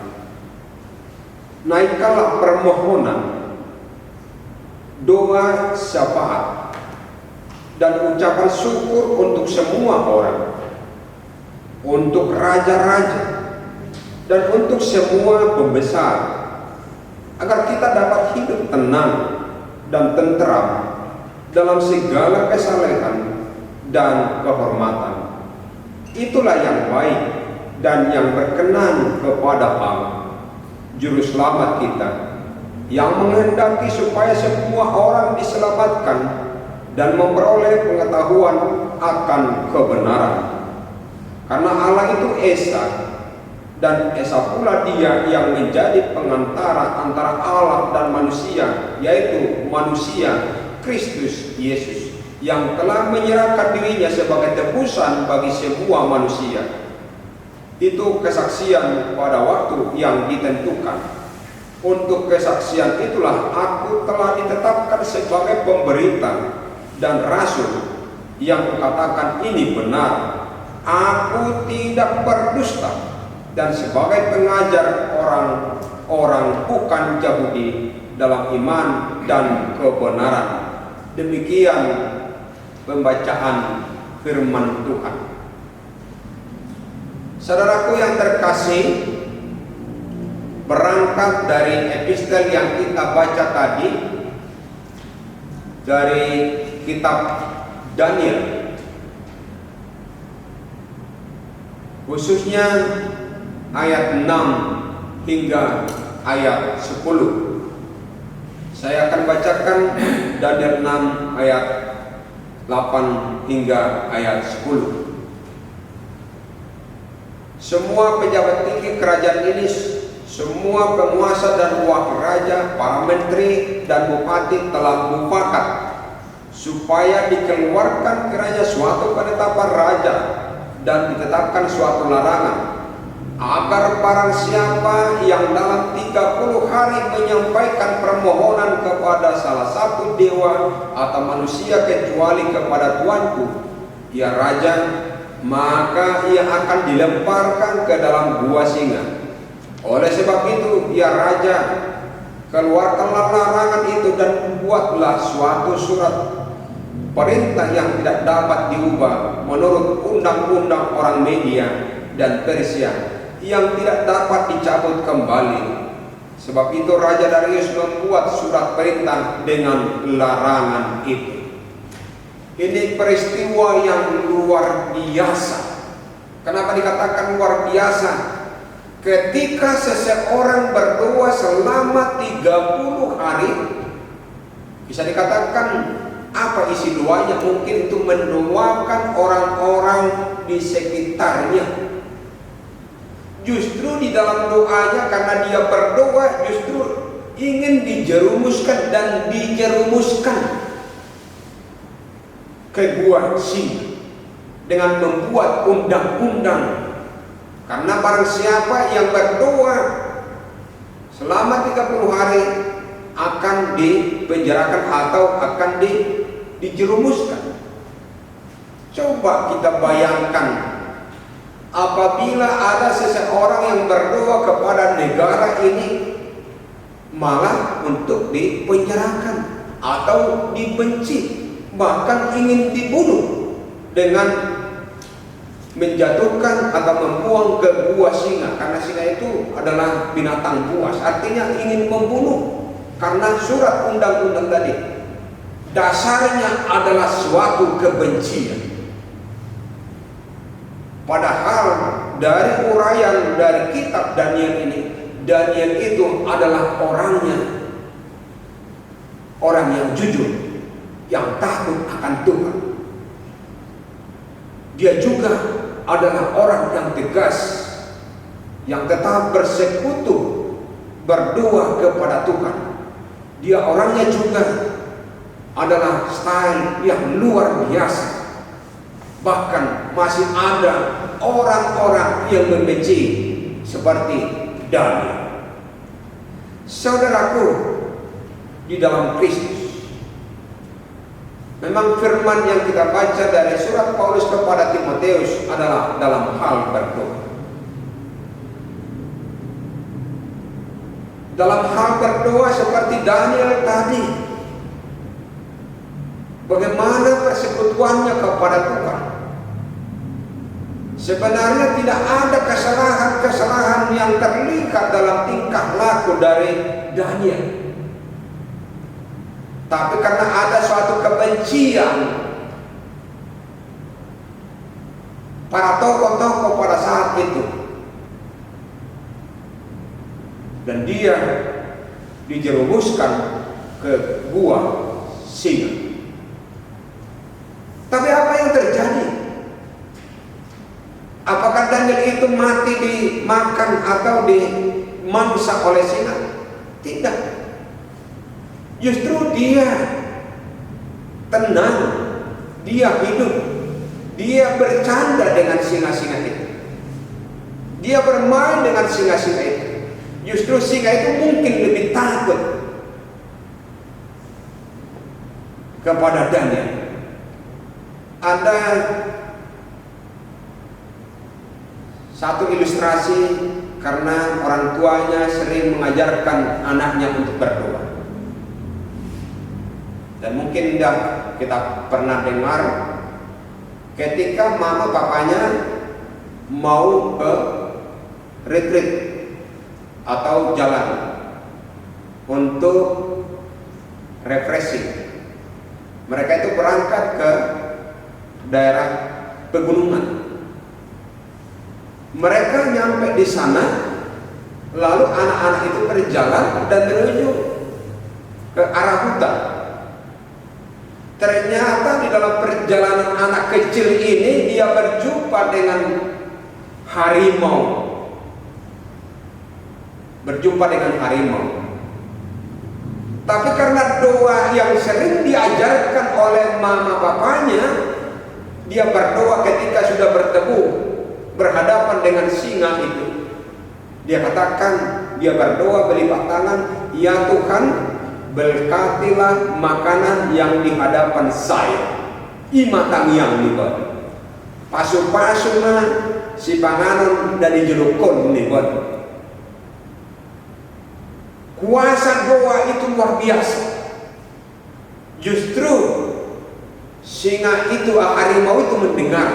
naikkanlah permohonan, doa syafaat, dan ucapan syukur untuk semua orang, untuk raja-raja, dan untuk semua pembesar, agar kita dapat hidup tenang dan tentram dalam segala kesalehan dan kehormatan. Itulah yang baik dan yang berkenan kepada Allah, Juru Selamat kita, yang menghendaki supaya semua orang diselamatkan dan memperoleh pengetahuan akan kebenaran. Karena Allah itu Esa, dan Esa pula Dia yang menjadi pengantara antara Allah dan manusia, yaitu manusia Kristus Yesus, yang telah menyerahkan dirinya sebagai tebusan bagi semua manusia. Itu kesaksian pada waktu yang ditentukan. Untuk kesaksian itulah aku telah ditetapkan sebagai pemberita dan rasul yang kukatakan ini benar. Aku tidak berdusta, dan sebagai pengajar orang-orang bukan Yahudi dalam iman dan kebenaran. Demikian pembacaan firman Tuhan. Saudaraku yang terkasih, berangkat dari epistel yang kita baca tadi dari kitab Daniel, khususnya ayat 6 hingga ayat 10. Saya akan bacakan Daniel 6 ayat 8 hingga ayat 10. Semua pejabat tinggi kerajaan ini, semua penguasa dan wakil raja, para menteri dan bupati telah mufakat supaya dikeluarkan kerajaan suatu penetapan raja dan ditetapkan suatu larangan, agar barang siapa yang dalam 30 hari menyampaikan permohonan kepada salah satu dewa atau manusia kecuali kepada Tuanku, ya raja, maka ia akan dilemparkan ke dalam gua singa. Oleh sebab itu, ya raja, keluarkanlah larangan itu dan buatlah suatu surat perintah yang tidak dapat diubah menurut undang-undang orang Media dan Persia, yang tidak dapat dicabut kembali. Sebab itu Raja Darius membuat surat perintah dengan larangan itu. Ini peristiwa yang luar biasa. Kenapa dikatakan luar biasa? Ketika seseorang berdoa selama 30 hari, bisa dikatakan apa isi doanya? Mungkin itu mendoakan orang-orang di sekitarnya. Justru di dalam doanya, karena dia berdoa, justru ingin dijerumuskan dan dijerumuskan ke gua singa dengan membuat undang-undang. Karena barang siapa yang berdoa selama 30 hari akan dipenjarakan atau akan dijerumuskan. Coba kita bayangkan, apabila ada seseorang yang berdoa kepada negara ini malah untuk dipenjarakan atau dibenci, bahkan ingin dibunuh dengan menjatuhkan atau membuang ke gua singa, karena singa itu adalah binatang buas, artinya ingin membunuh. Karena surat undang-undang tadi dasarnya adalah suatu kebencian. Padahal dari uraian dari kitab Daniel ini, Daniel itu adalah orangnya, orang yang jujur, yang takut akan Tuhan. Dia juga adalah orang yang tegas, yang tetap bersekutu, berdoa kepada Tuhan. Dia orangnya juga adalah style yang luar biasa. Bahkan masih ada orang-orang yang membenci seperti Daniel. Saudaraku di dalam Kristus, memang firman yang kita baca dari surat Paulus kepada Timotius adalah dalam hal berdoa. Dalam hal berdoa seperti Daniel tadi, bagaimana persekutuannya kepada Tuhan. Sebenarnya tidak ada kesalahan-kesalahan yang terlihat dalam tingkah laku dari Daniel. Tapi karena ada suatu kebencian para tokoh-tokoh pada saat itu, dan dia dijerumuskan ke gua singa. Tapi apa yang terjadi? Apakah Daniel itu mati dimakan atau dimangsa oleh singa? Tidak. Justru dia tenang, dia hidup, dia bercanda dengan singa-singa itu, dia bermain dengan singa-singa itu. Justru singa itu mungkin lebih takut kepada Daniel. Ada satu ilustrasi karena orang tuanya sering mengajarkan anaknya untuk berdoa. Dan mungkin kita pernah dengar ketika mama papanya mau ke retreat atau jalan untuk refreshing, mereka itu berangkat ke daerah pegunungan. Mereka nyampe di sana, lalu anak-anak itu berjalan dan menuju ke arah hutan. Ternyata di dalam perjalanan anak kecil ini dia berjumpa dengan harimau. Tapi karena doa yang sering diajarkan oleh mama bapaknya, dia berdoa ketika sudah bertemu berhadapan dengan singa itu. Dia katakan, dia berdoa berlipat tangan, ya Tuhan, berkatilah makanan yang di hadapan saya. Imatang yang libat. Pasu-pasu na si panganon dari jerukon libat. Kuasa doa itu luar biasa. Justru singa itu, harimau itu mendengar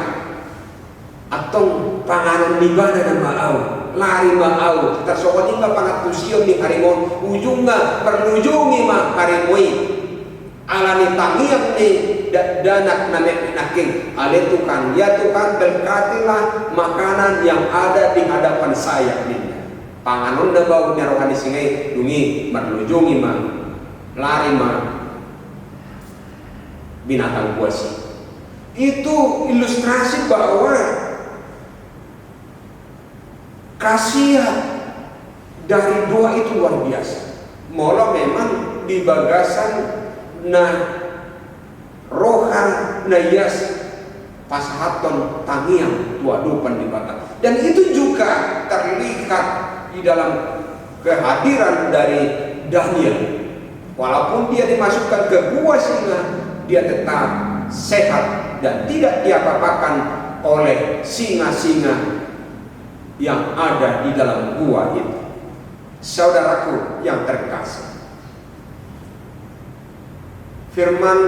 atau panganon libat dan mau lari mau kita soalnya nggak pangat tusiun di harimau ujungnya perlujungi mah harimau alani tangiak nih danak namek naking ale Tuhan, ya Tuhan berkatilah makanan yang ada di hadapan saya nih panganon na bau nyarohan di singai dungi perlujungi mah lari mah binatang buasi. Itu ilustrasi bahwa khasiat dari doa itu luar biasa. Mula memang di bagasan na rohan na yas pasahaton tangiang tua dupan di batang. Dan itu juga terlihat di dalam kehadiran dari Daniel. Walaupun dia dimasukkan ke gua singa, dia tetap sehat dan tidak diapa-apakan oleh singa-singa yang ada di dalam gua itu. Saudaraku yang terkasih, firman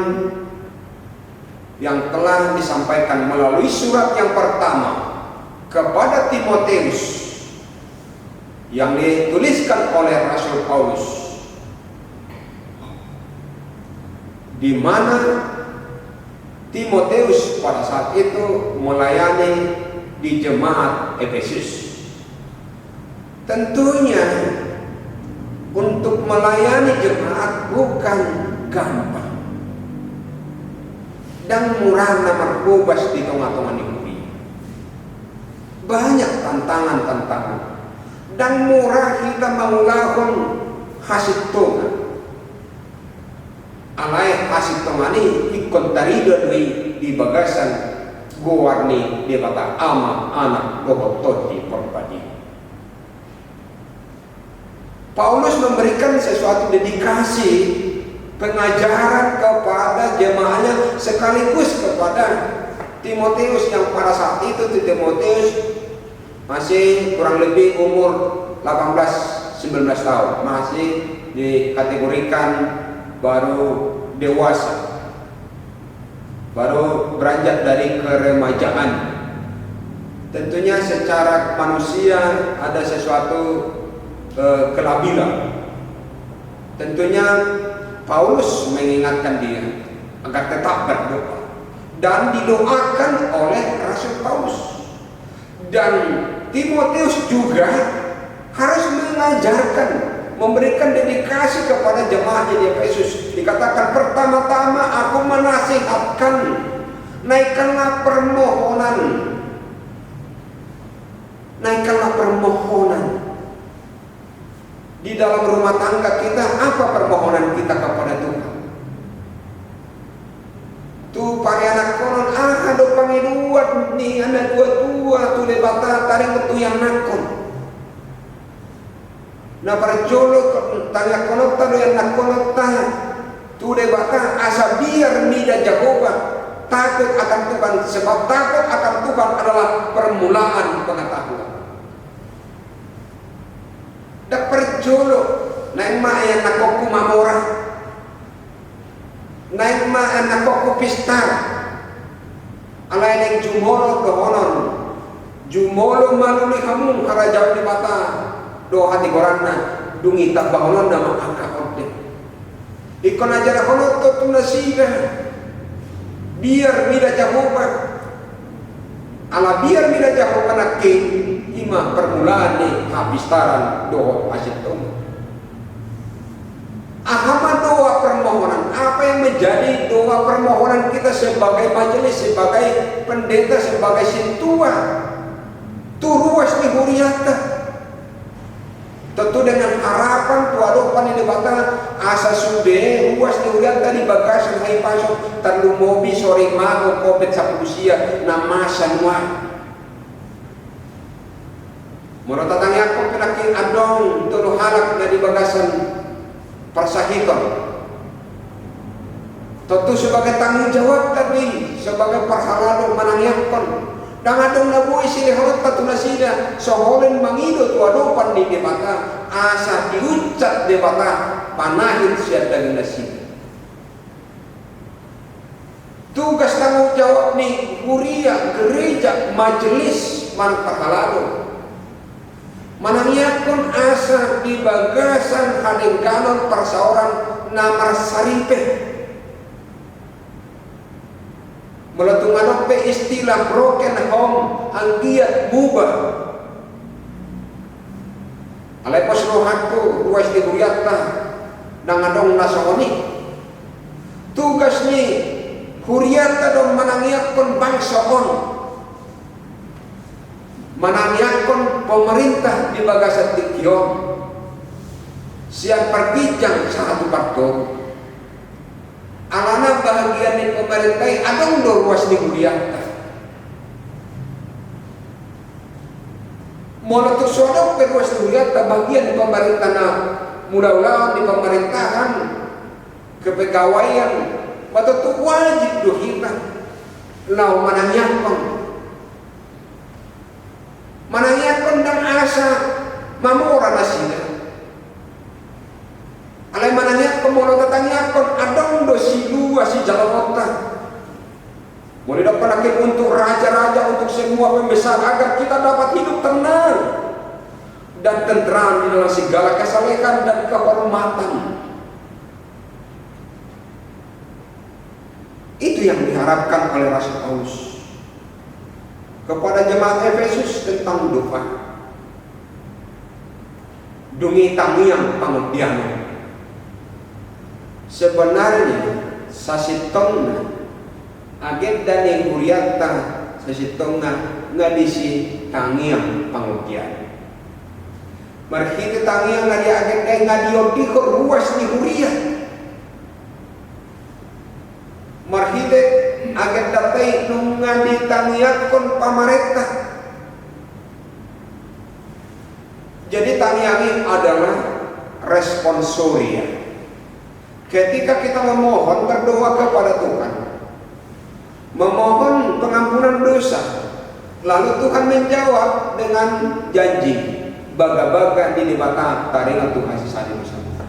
yang telah disampaikan melalui surat yang pertama kepada Timotius yang dituliskan oleh Rasul Paulus, di mana Timotius pada saat itu melayani di jemaat Efesus. Tentunya untuk melayani jemaat bukan gampang dan murah narkobas di tengah-tengah negeri. Banyak tantangan-tantangan dan murah kita mengulahkan hasil tonga. Alai hasil tonga ini ikut dari di bagasan Gowarni dia kata ama anak dohotot di perbadi. Paulus memberikan sesuatu dedikasi pengajaran kepada jemaahnya sekaligus kepada Timotius yang pada saat itu Timotius masih kurang lebih umur 18-19 tahun, masih dikategorikan baru dewasa, baru beranjak dari keremajaan. Tentunya secara manusia ada sesuatu kelabilan. Tentunya Paulus mengingatkan dia agar tetap berdoa dan didoakan oleh Rasul Paulus, dan Timotius juga harus mengajarkan, memberikan dedikasi kepada jemaahnya di Efesus. Dikatakan, pertama-tama aku menasihatkan, naikkanlah permohonan. Naikkanlah permohonan. Di dalam rumah tangga kita, apa permohonan kita kepada Tuhan? Tu pari anak konon, do pangiduat ni anak tua-tua tu lebata taring tu yang nakon. Na parjolo tanya konon tado yang nakon tu lebata asa biar nida Jehovah takut akan Tuhan, sebab takut akan Tuhan adalah permulaan pengetahuan. Dak perjolo na ma yang nakoku mamora, naik ma anak kok pistar alai neng jumolo dohonon jumolo maluni kamu karajau di mata do hati korana dungi tak bahonon nama angka odde ikon ajar honot to tunasiga biar mida Jehovah ala biar mida Jehovah nakke ima permulaan ni hapistaran do asitong. Ahama doa permohonan. Apa yang menjadi doa permohonan kita sebagai majelis, sebagai pendeta, sebagai sintua? Turuas di huriata. Tentu dengan harapan tuadopan ini bata asa sude ruas di huriata di bagasan hai pasok terlu mobi sore mago kopet sapusia nama sanwa. Menurut tatangnya aku penakin adong tulu halak na di bagasan persahikan. Tentu sebagai tanggung jawab tadi, sebagai perhalalo manangyakon. Dan adong nabu isi lehot tatunasida soholen mangido tuadopan di debata asa diucat debata panahin siat daging nasida. Tugas tanggung jawab nih kuria gereja majelis man perhalalo. Manangyakon asa di bagasan hading kanon perseorang namar saripe meletung adope istilah broken home anggiat mubah alai pos rohatu ruas di huriata nangadong nasoni tugas ni huriata dong manangyakon bangsa on manangyakon pemerintah di bagasan Tikyon siang pergijang satu parto alana bahagian di pemerintah adong do ruas di huriata molotuk sodok ke ruas di huriata bagian di pemerintah na mudah-mudahan di pemerintahan kepegawaian batu wajib dohina lau manangyakon manangyakon dan asa mamora nasida alai manangyakon mono tatangyakon adong do si dua si jalawota boleh dapat lagi untuk raja-raja untuk semua pembesar agar kita dapat hidup tenang dan tentram di dalam segala kesalehan dan kehormatan. Itu yang diharapkan oleh Rasul Paulus kepada jemaat Efesus tentang doa. Dungi tamiang pangutian. Sebenarnya sasitongna agenda ni huriata sasitongna ngadisi tangiang pangutian. Marhiti tangiang ngadi agenda ngadiodi ko ruas ni huria. Marhiti agenda tay nung ngadi tangiang kon pamarentah. Jadi tangiang adalah responsoria. Ketika kita memohon berdoa kepada Tuhan, memohon pengampunan dosa, lalu Tuhan menjawab dengan janji baga-baga di debata taringan Tuhan sesali bersama.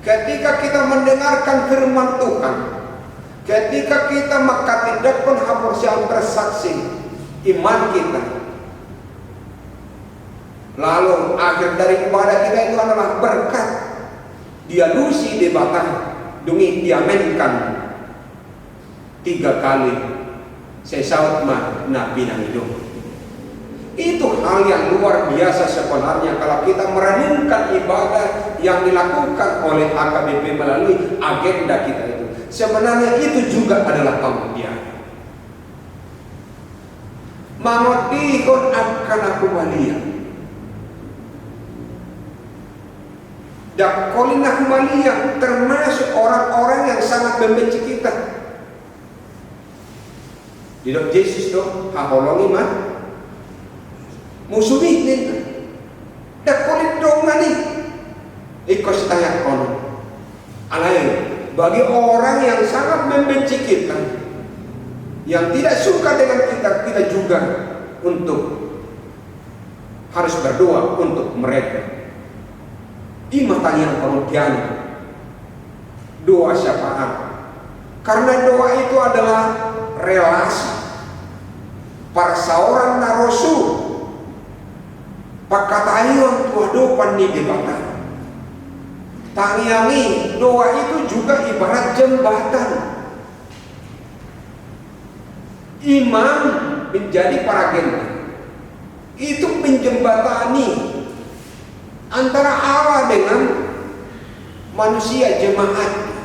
Ketika kita mendengarkan firman Tuhan, ketika kita maka tidak pun hapus yang bersaksi iman kita, lalu akhir dari ibadah kita itu adalah berkat dialusi debata dungi diamenkan 3 kali sesaut mah nabi nang hidup Itu hal yang luar biasa sebenarnya kalau kita merenungkan ibadah yang dilakukan oleh HKBP melalui agenda kita itu. Sebenarnya itu juga adalah pembuktian. Mangotihon akan aku malia. Dakolin aku malia termasuk orang-orang yang sangat membenci kita. Tidak Yesus dong, haholongi mah musuhin. Dakolin dong mani. Ikos tanya kono. Alay. Bagi orang yang sangat membenci kita, yang tidak suka dengan kita, kita juga untuk harus berdoa untuk mereka. Ima tanya kemudian doa syafaat, karena doa itu adalah relasi persauran narosu pakatayun tuadopan ni debatan. Tangiangi doa itu juga ibarat jembatan. Imam menjadi para genta itu menjembatani antara Allah dengan manusia jemaat,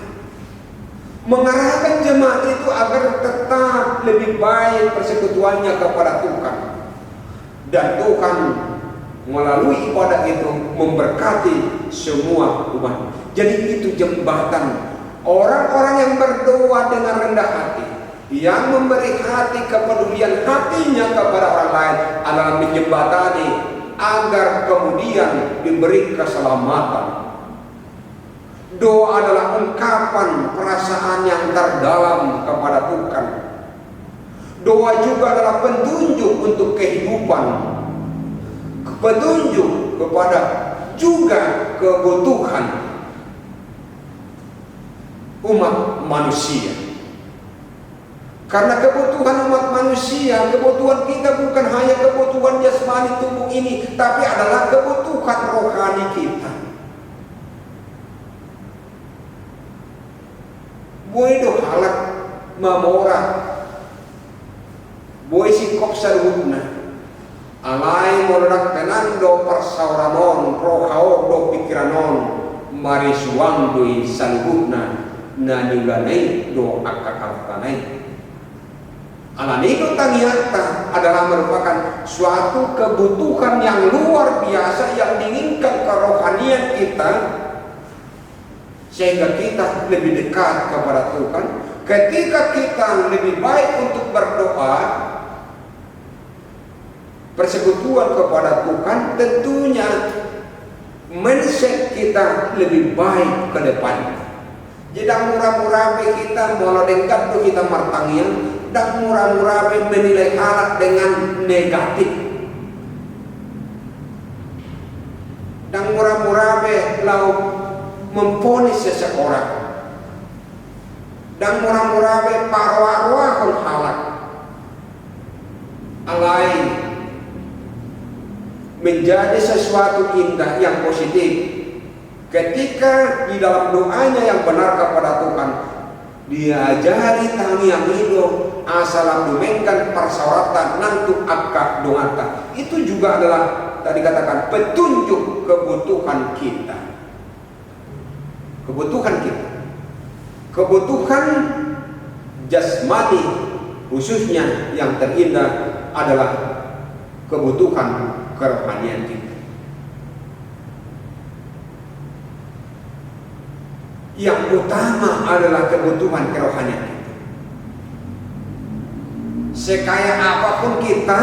mengarahkan jemaat itu agar tetap lebih baik persekutuannya kepada Tuhan, dan Tuhan melalui ibadah itu memberkati semua umat. Jadi itu jembatan. Orang-orang yang berdoa dengan rendah hati, yang memberi hati kepedulian hatinya kepada orang lain adalah menjembatani agar kemudian diberi keselamatan. Doa adalah ungkapan perasaan yang terdalam kepada Tuhan. Doa juga adalah petunjuk untuk kehidupan, petunjuk kepada juga kebutuhan umat manusia. Karena kebutuhan umat manusia, kebutuhan kita bukan hanya kebutuhan jasmani tubuh ini, tapi adalah kebutuhan rohani kita. Boleh do halak mamora, boleh sikop sarhubna. Alai molodak tenan do persauranon, rohao do pikiranon, mari suang doi salguna, naniulanai do akakartanai. Alani itu ternyata adalah merupakan suatu kebutuhan yang luar biasa yang diinginkan kerohanian kita, sehingga kita lebih dekat kepada Tuhan. Ketika kita lebih baik untuk berdoa, persekutuan kepada Tuhan, tentunya mindset kita lebih baik ke depan. Jadi murah-murah kita mau dekat tuh kita martangian, dan murah-murah menilai hal dengan negatif. Dan murah-murah lau memponis seseorang. Dan murah-murah parwa-parwa halak. Alai menjadi sesuatu indah yang positif ketika di dalam doanya yang benar kepada Tuhan diajari tangiang hidup asalam dumenkan persauratan nantu akka doata. Itu juga adalah tadi katakan petunjuk kebutuhan kita, kebutuhan jasmani khususnya yang terindah adalah kebutuhan kerohanian kita. Yang utama adalah kebutuhan kerohanian kita. Sekaya apapun kita,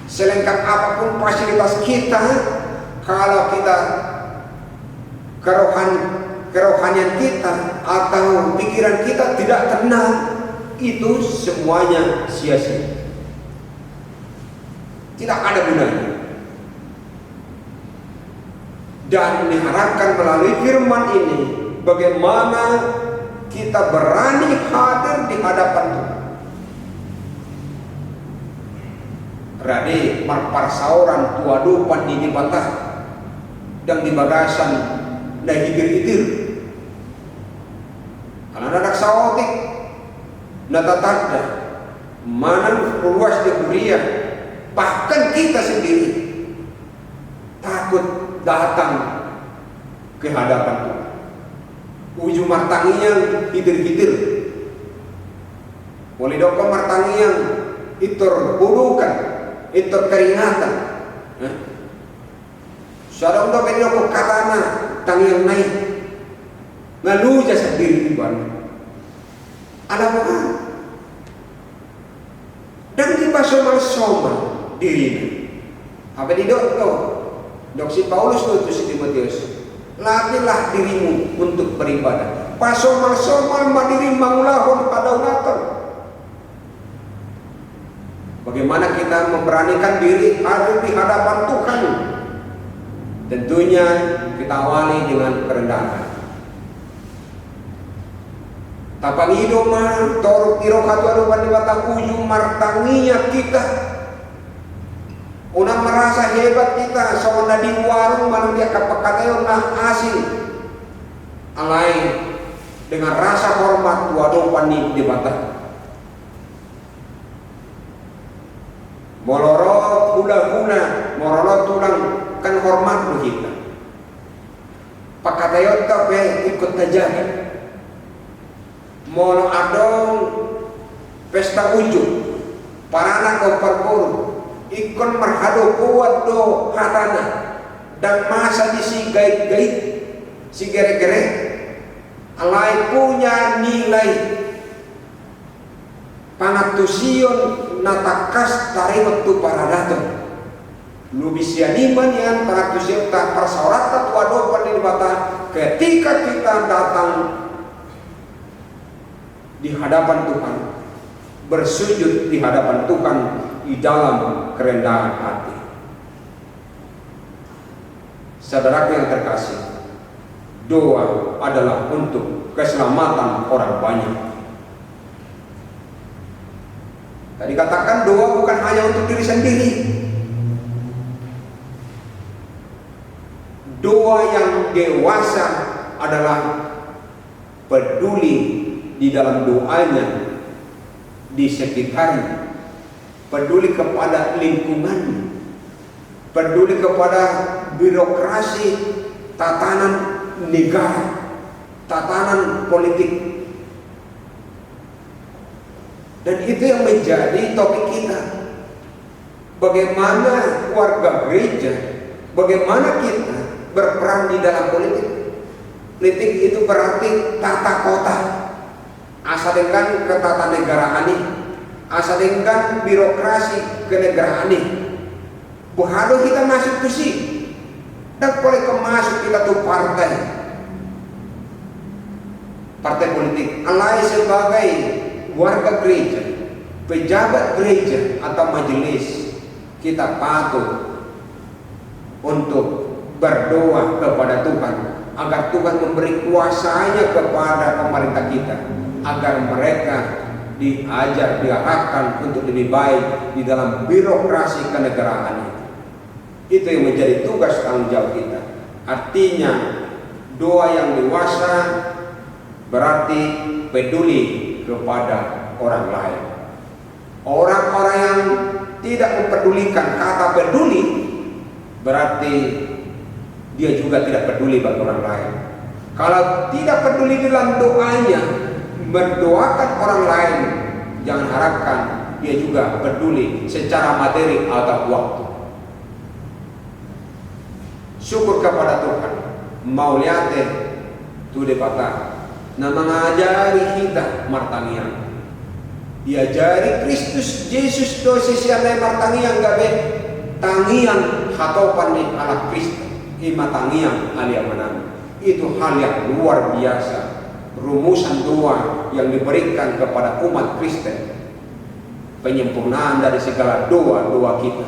selengkap apapun fasilitas kita, kalau kita kerohanian kita atau pikiran kita tidak tenang, itu semuanya sia-sia. Tidak ada gunanya. Dan diharapkan melalui firman ini, bagaimana kita berani hadir di hadapan Tuhan. Rade marparsauran tuadupan di bantah dan di bagasan na higir-higir. Kalau ada saotik natatanda manang ruas di Huria bahkan kita sendiri takut datang ke hadapan Tuhan. Ujung martanginya hitir-hitir. Boleh doko martanginya itur burukan, itur keringatan. Sarang do beli doko katana tangiang naik. Ngaluja sendiri di bawah. Alam mo dan di somal diri. Apa di dok si Paulus itu si Timotius, latihlah dirimu untuk beribadah. Pasomal mandiri mangulahon padaulatan. Bagaimana kita memberanikan diri ada di hadapan Tuhan? Tentunya kita awali dengan kerendahan. Tapang idoma toruk iro katuarupan di batang ujung martanginya kita. Una merasa hebat kita, soalnya di warung mana dia kapakatayo na asing. Alai dengan rasa hormat wadupan di batang. Moloro gula-gula, moloro tulang kan hormat kita. Pakatayo tapi ikut terjadi. Mono adong pesta ujung parana ko parpur ikon marhado kuat do hatana dan masa di si gait-gait si gere-gere alai punya nilai pangatusion natakas tarimot tu paradaton lubisianiman yang pangatusion tak persauratan wado panilbata ketika kita datang di hadapan Tuhan, bersujud di hadapan Tuhan di dalam kerendahan hati. Saudaraku yang terkasih, doa adalah untuk keselamatan orang banyak. Tadi katakan doa bukan hanya untuk diri sendiri. Doa yang dewasa adalah peduli di dalam doanya di sekitarnya, peduli kepada lingkungannya, peduli kepada birokrasi, tatanan negara, tatanan politik. Dan itu yang menjadi topik kita. Bagaimana warga gereja, bagaimana kita berperan di dalam politik. Politik itu berarti tata kota. Asa dengan ketatanegaraan ini, asa dengan birokrasi kenegaraan ini. Buhado kita masuk ke sini, dan boleh kemasuk kita tuh partai politik. Alai sebagai warga gereja, pejabat gereja atau majelis, kita patut untuk berdoa kepada Tuhan agar Tuhan memberi kuasanya kepada pemerintah kita, agar mereka diajar, diarahkan untuk lebih baik di dalam birokrasi kenegaraan itu. Itu yang menjadi tugas tanggung jawab kita. Artinya doa yang dewasa berarti peduli kepada orang lain. Orang-orang yang tidak mempedulikan kata peduli berarti dia juga tidak peduli bagi orang lain. Kalau tidak peduli dalam doanya, mendoakan orang lain, jangan harapkan dia juga peduli secara materi atau waktu. Syukur kepada Tuhan. Mau lihat tu depata. Nah mengajari kita martangian. Diajari Kristus Yesus dosis yang lain martangian gabe tangian hatopan ni ala Kristus. Ima tangian alia menang. Itu hal yang luar biasa. Rumusan doa yang diberikan kepada umat Kristen, penyempurnaan dari segala doa-doa kita,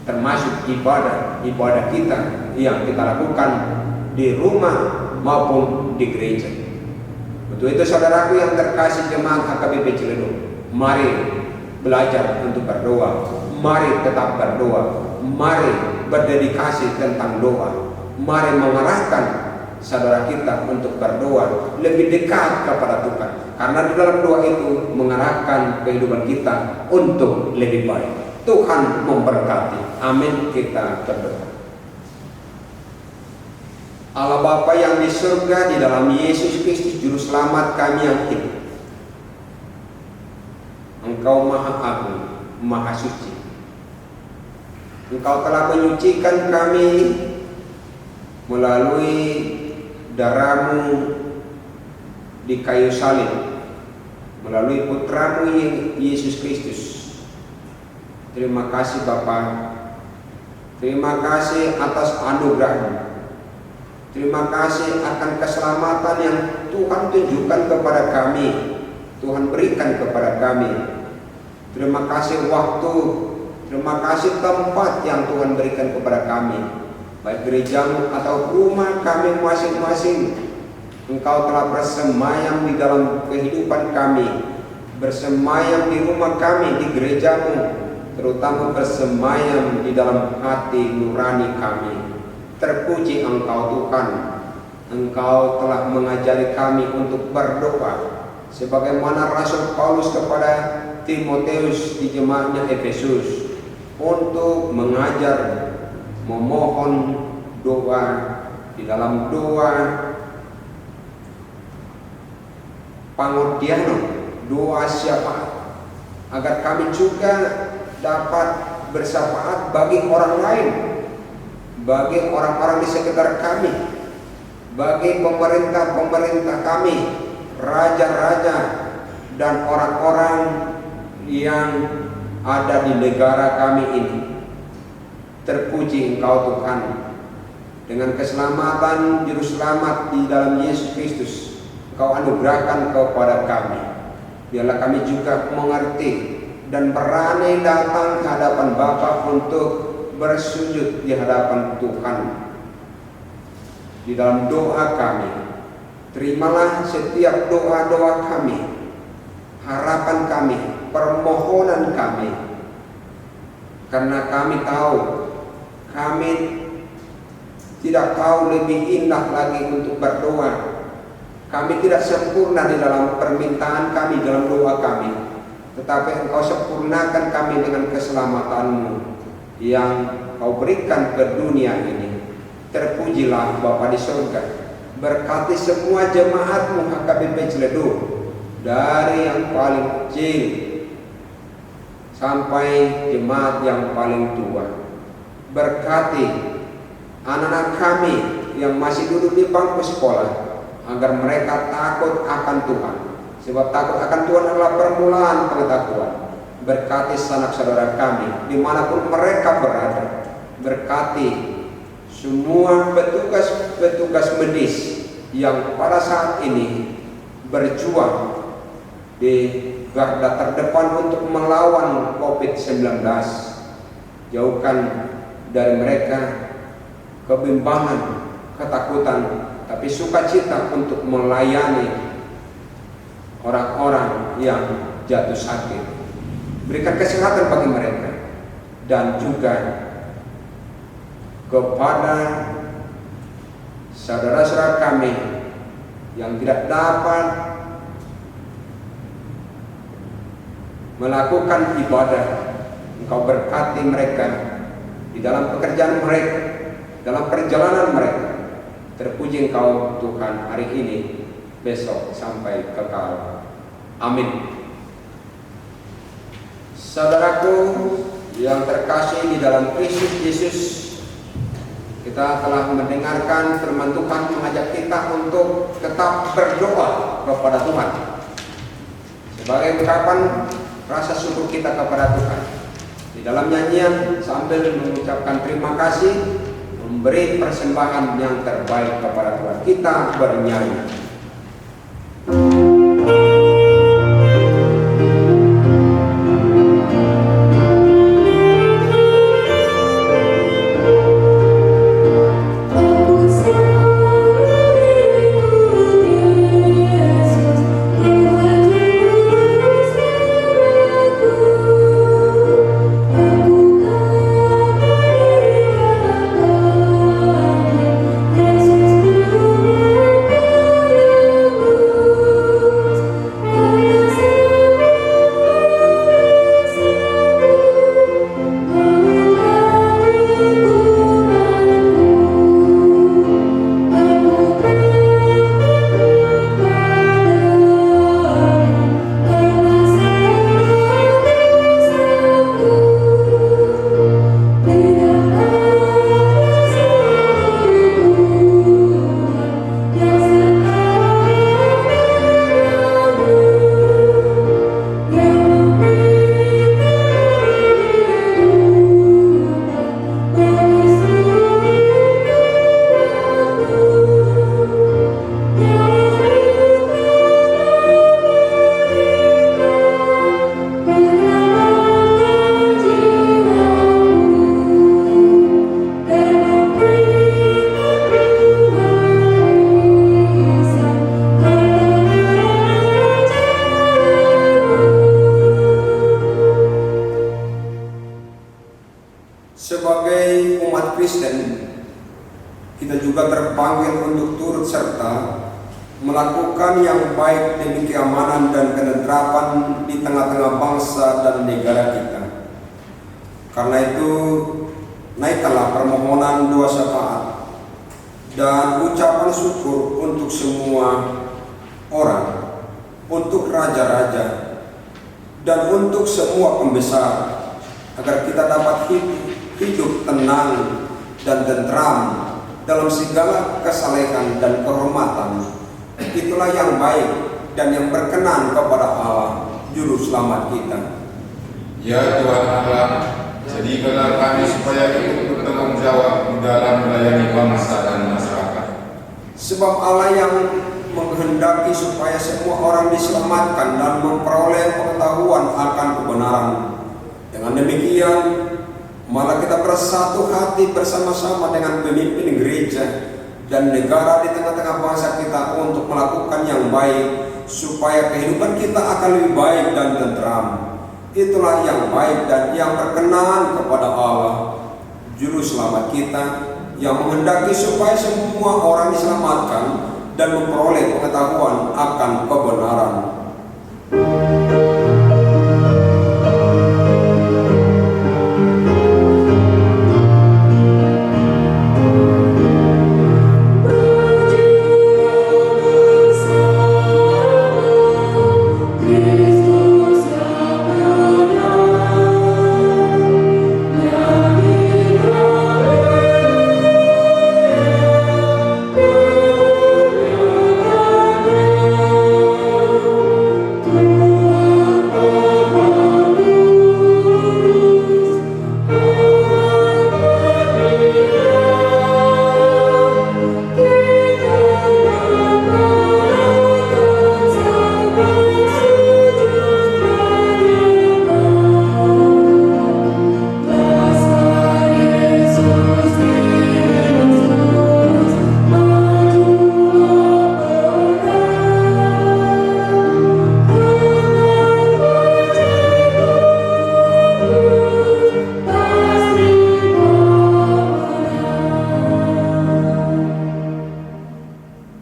termasuk ibadah kita yang kita lakukan di rumah maupun di gereja. Untuk itu saudaraku yang terkasih jemaat HKBP Ciledug, mari belajar untuk berdoa, mari tetap berdoa, mari berdedikasi tentang doa, mari mengarahkan saudara kita untuk berdoa lebih dekat kepada Tuhan, karena di dalam doa itu mengarahkan kehidupan kita untuk lebih baik. Tuhan memberkati. Amin. Kita berdoa. Allah Bapa yang di surga, di dalam Yesus Kristus Juru Selamat kami yang hidup, Engkau Maha Agung, Maha Suci. Engkau telah menyucikan kami melalui darah-Mu di kayu salib, melalui Putra-Mu Yesus Kristus. Terima kasih Bapa. Terima kasih atas anugerah-Mu. Terima kasih akan keselamatan yang Tuhan tunjukkan kepada kami, Tuhan berikan kepada kami. Terima kasih waktu, terima kasih tempat yang Tuhan berikan kepada kami, baik gereja-Mu atau rumah kami masing-masing. Engkau telah bersemayam di dalam kehidupan kami, bersemayam di rumah kami, di gereja-Mu, terutama bersemayam di dalam hati nurani kami. Terpuji Engkau Tuhan. Engkau telah mengajari kami untuk berdoa sebagaimana Rasul Paulus kepada Timoteus di jemaatnya Efesus, untuk mengajar, memohon doa, di dalam doa pangordiano, doa syafaat, agar kami juga dapat bersyafaat bagi orang lain, bagi orang-orang di sekitar kami, bagi pemerintah-pemerintah kami, raja-raja, dan orang-orang yang ada di negara kami ini. Terpuji Engkau Tuhan, dengan keselamatan Juru Selamat di dalam Yesus Kristus Engkau anugerahkan kepada kami. Biarlah kami juga mengerti dan berani datang ke hadapan Bapa untuk bersujud di hadapan Tuhan. Di dalam doa kami, terimalah setiap doa-doa kami, harapan kami, permohonan kami, karena kami tahu kami tidak tahu lebih indah lagi untuk berdoa. Kami tidak sempurna di dalam permintaan kami, dalam doa kami, tetapi Engkau sempurnakan kami dengan keselamatan-Mu yang Kau berikan ke dunia ini. Terpujilah Bapa di surga. Berkati semua jemaat-Mu HKBP Ciledug, dari yang paling kecil sampai jemaat yang paling tua. Berkati anak-anak kami yang masih duduk di bangku sekolah, agar mereka takut akan Tuhan, sebab takut akan Tuhan adalah permulaan pengetahuan. Berkati sanak saudara kami dimanapun mereka berada. Berkati semua petugas medis yang pada saat ini berjuang di garda terdepan untuk melawan COVID-19. Jauhkan dari mereka kebimbangan, ketakutan, tapi sukacita untuk melayani orang-orang yang jatuh sakit. Berikan kesehatan bagi mereka, dan juga kepada saudara-saudara kami yang tidak dapat melakukan ibadah. Engkau berkati mereka di dalam pekerjaan mereka, dalam perjalanan mereka. Terpuji Engkau Tuhan hari ini, besok, sampai kekal. Amin. Saudaraku yang terkasih di dalam Kristus Yesus, kita telah mendengarkan firman Tuhan mengajak kita untuk tetap berdoa kepada Tuhan sebagai ungkapan rasa syukur kita kepada Tuhan. Di dalam nyanyian sambil mengucapkan terima kasih, memberi persembahan yang terbaik kepada Tuhan, kita bernyanyi. Yesus melakukan yang baik demi keamanan dan ketentraman di tengah-tengah bangsa dan negara kita. Karena itu, naikkanlah permohonan doa syafaat dan ucapan syukur untuk semua orang, untuk raja-raja, dan untuk semua pembesar, agar kita dapat hidup tenang dan tentram dalam segala kesalehan dan kehormatan. Itulah yang baik dan yang berkenan kepada Allah, Juru Selamat kita. Ya Tuhan Allah, jadikanlah kami supaya ikut bertanggung jawab di dalam melayani bangsa dan masyarakat. Sebab Allah yang menghendaki supaya semua orang diselamatkan dan memperoleh pengetahuan akan kebenaran. Dengan demikian, malah kita bersatu hati bersama-sama dengan pemimpin gereja dan negara di tengah-tengah bangsa kita untuk melakukan yang baik, supaya kehidupan kita akan lebih baik dan tentram. Itulah yang baik dan yang berkenan kepada Allah, Juru Selamat kita, yang menghendaki supaya semua orang diselamatkan dan memperoleh pengetahuan akan kebenaran.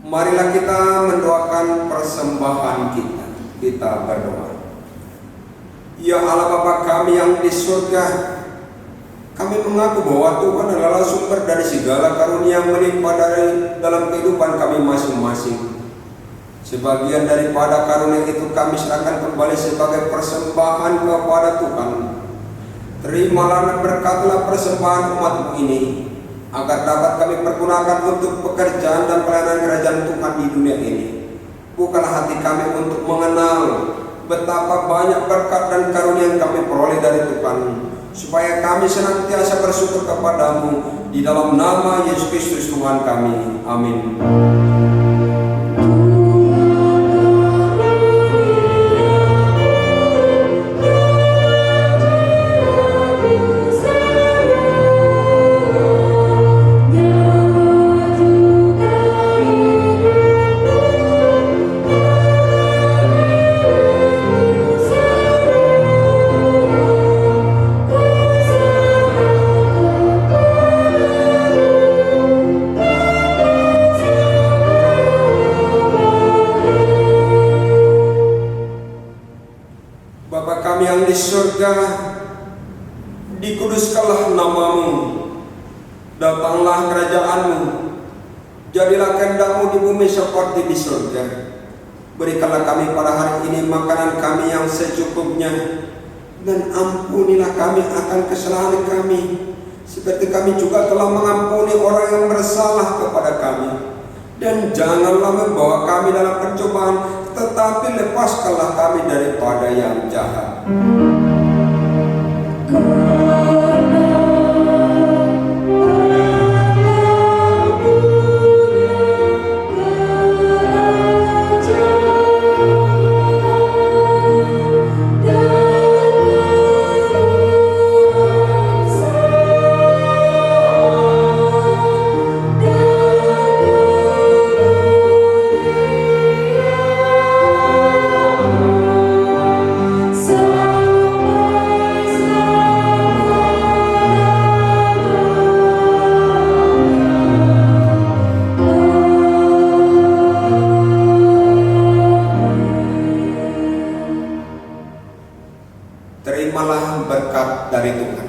Marilah kita mendoakan persembahan kita. Kita berdoa. Ya Allah Bapa kami yang di surga, kami mengaku bahwa Tuhan adalah sumber dari segala karunia yang melimpah dalam kehidupan kami masing-masing. Sebagian daripada karunia itu kami serahkan kembali sebagai persembahan kepada Tuhan. Terimalah dan berkatilah persembahan umat-Mu ini, agar dapat kami pergunakan untuk pekerjaan dan pelayanan kerajaan Tuhan di dunia ini. Bukalah hati kami untuk mengenal betapa banyak berkat dan karunia yang kami peroleh dari Tuhan, supaya kami senantiasa bersyukur kepada-Mu di dalam nama Yesus Kristus Tuhan kami. Amin. Bapa kami yang di surga, dikuduskanlah nama-Mu, datanglah kerajaan-Mu, jadilah kehendak-Mu di bumi seperti di surga. Berikanlah kami pada hari ini makanan kami yang secukupnya, dan ampunilah kami akan kesalahan kami, seperti kami juga telah mengampuni orang yang bersalah kepada kami. Dan janganlah membawa kami dalam percobaan, tetapi lepaskanlah kami daripada yang jahat. dari Tuhan.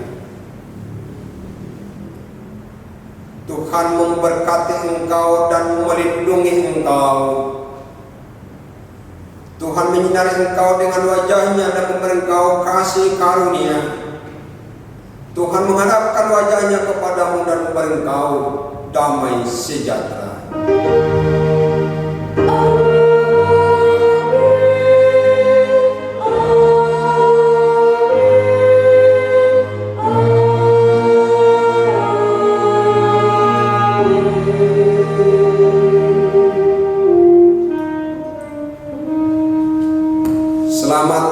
Tuhan memberkati engkau dan melindungi engkau. Tuhan menyinari engkau dengan wajahnya dan memberi engkau kasih karunia. Tuhan menghadapkan wajahnya kepadamu dan memberi engkau damai sejahtera. Selamat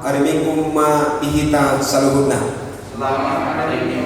hari Minggu ma ihita saluhutna. Selamat hari Minggu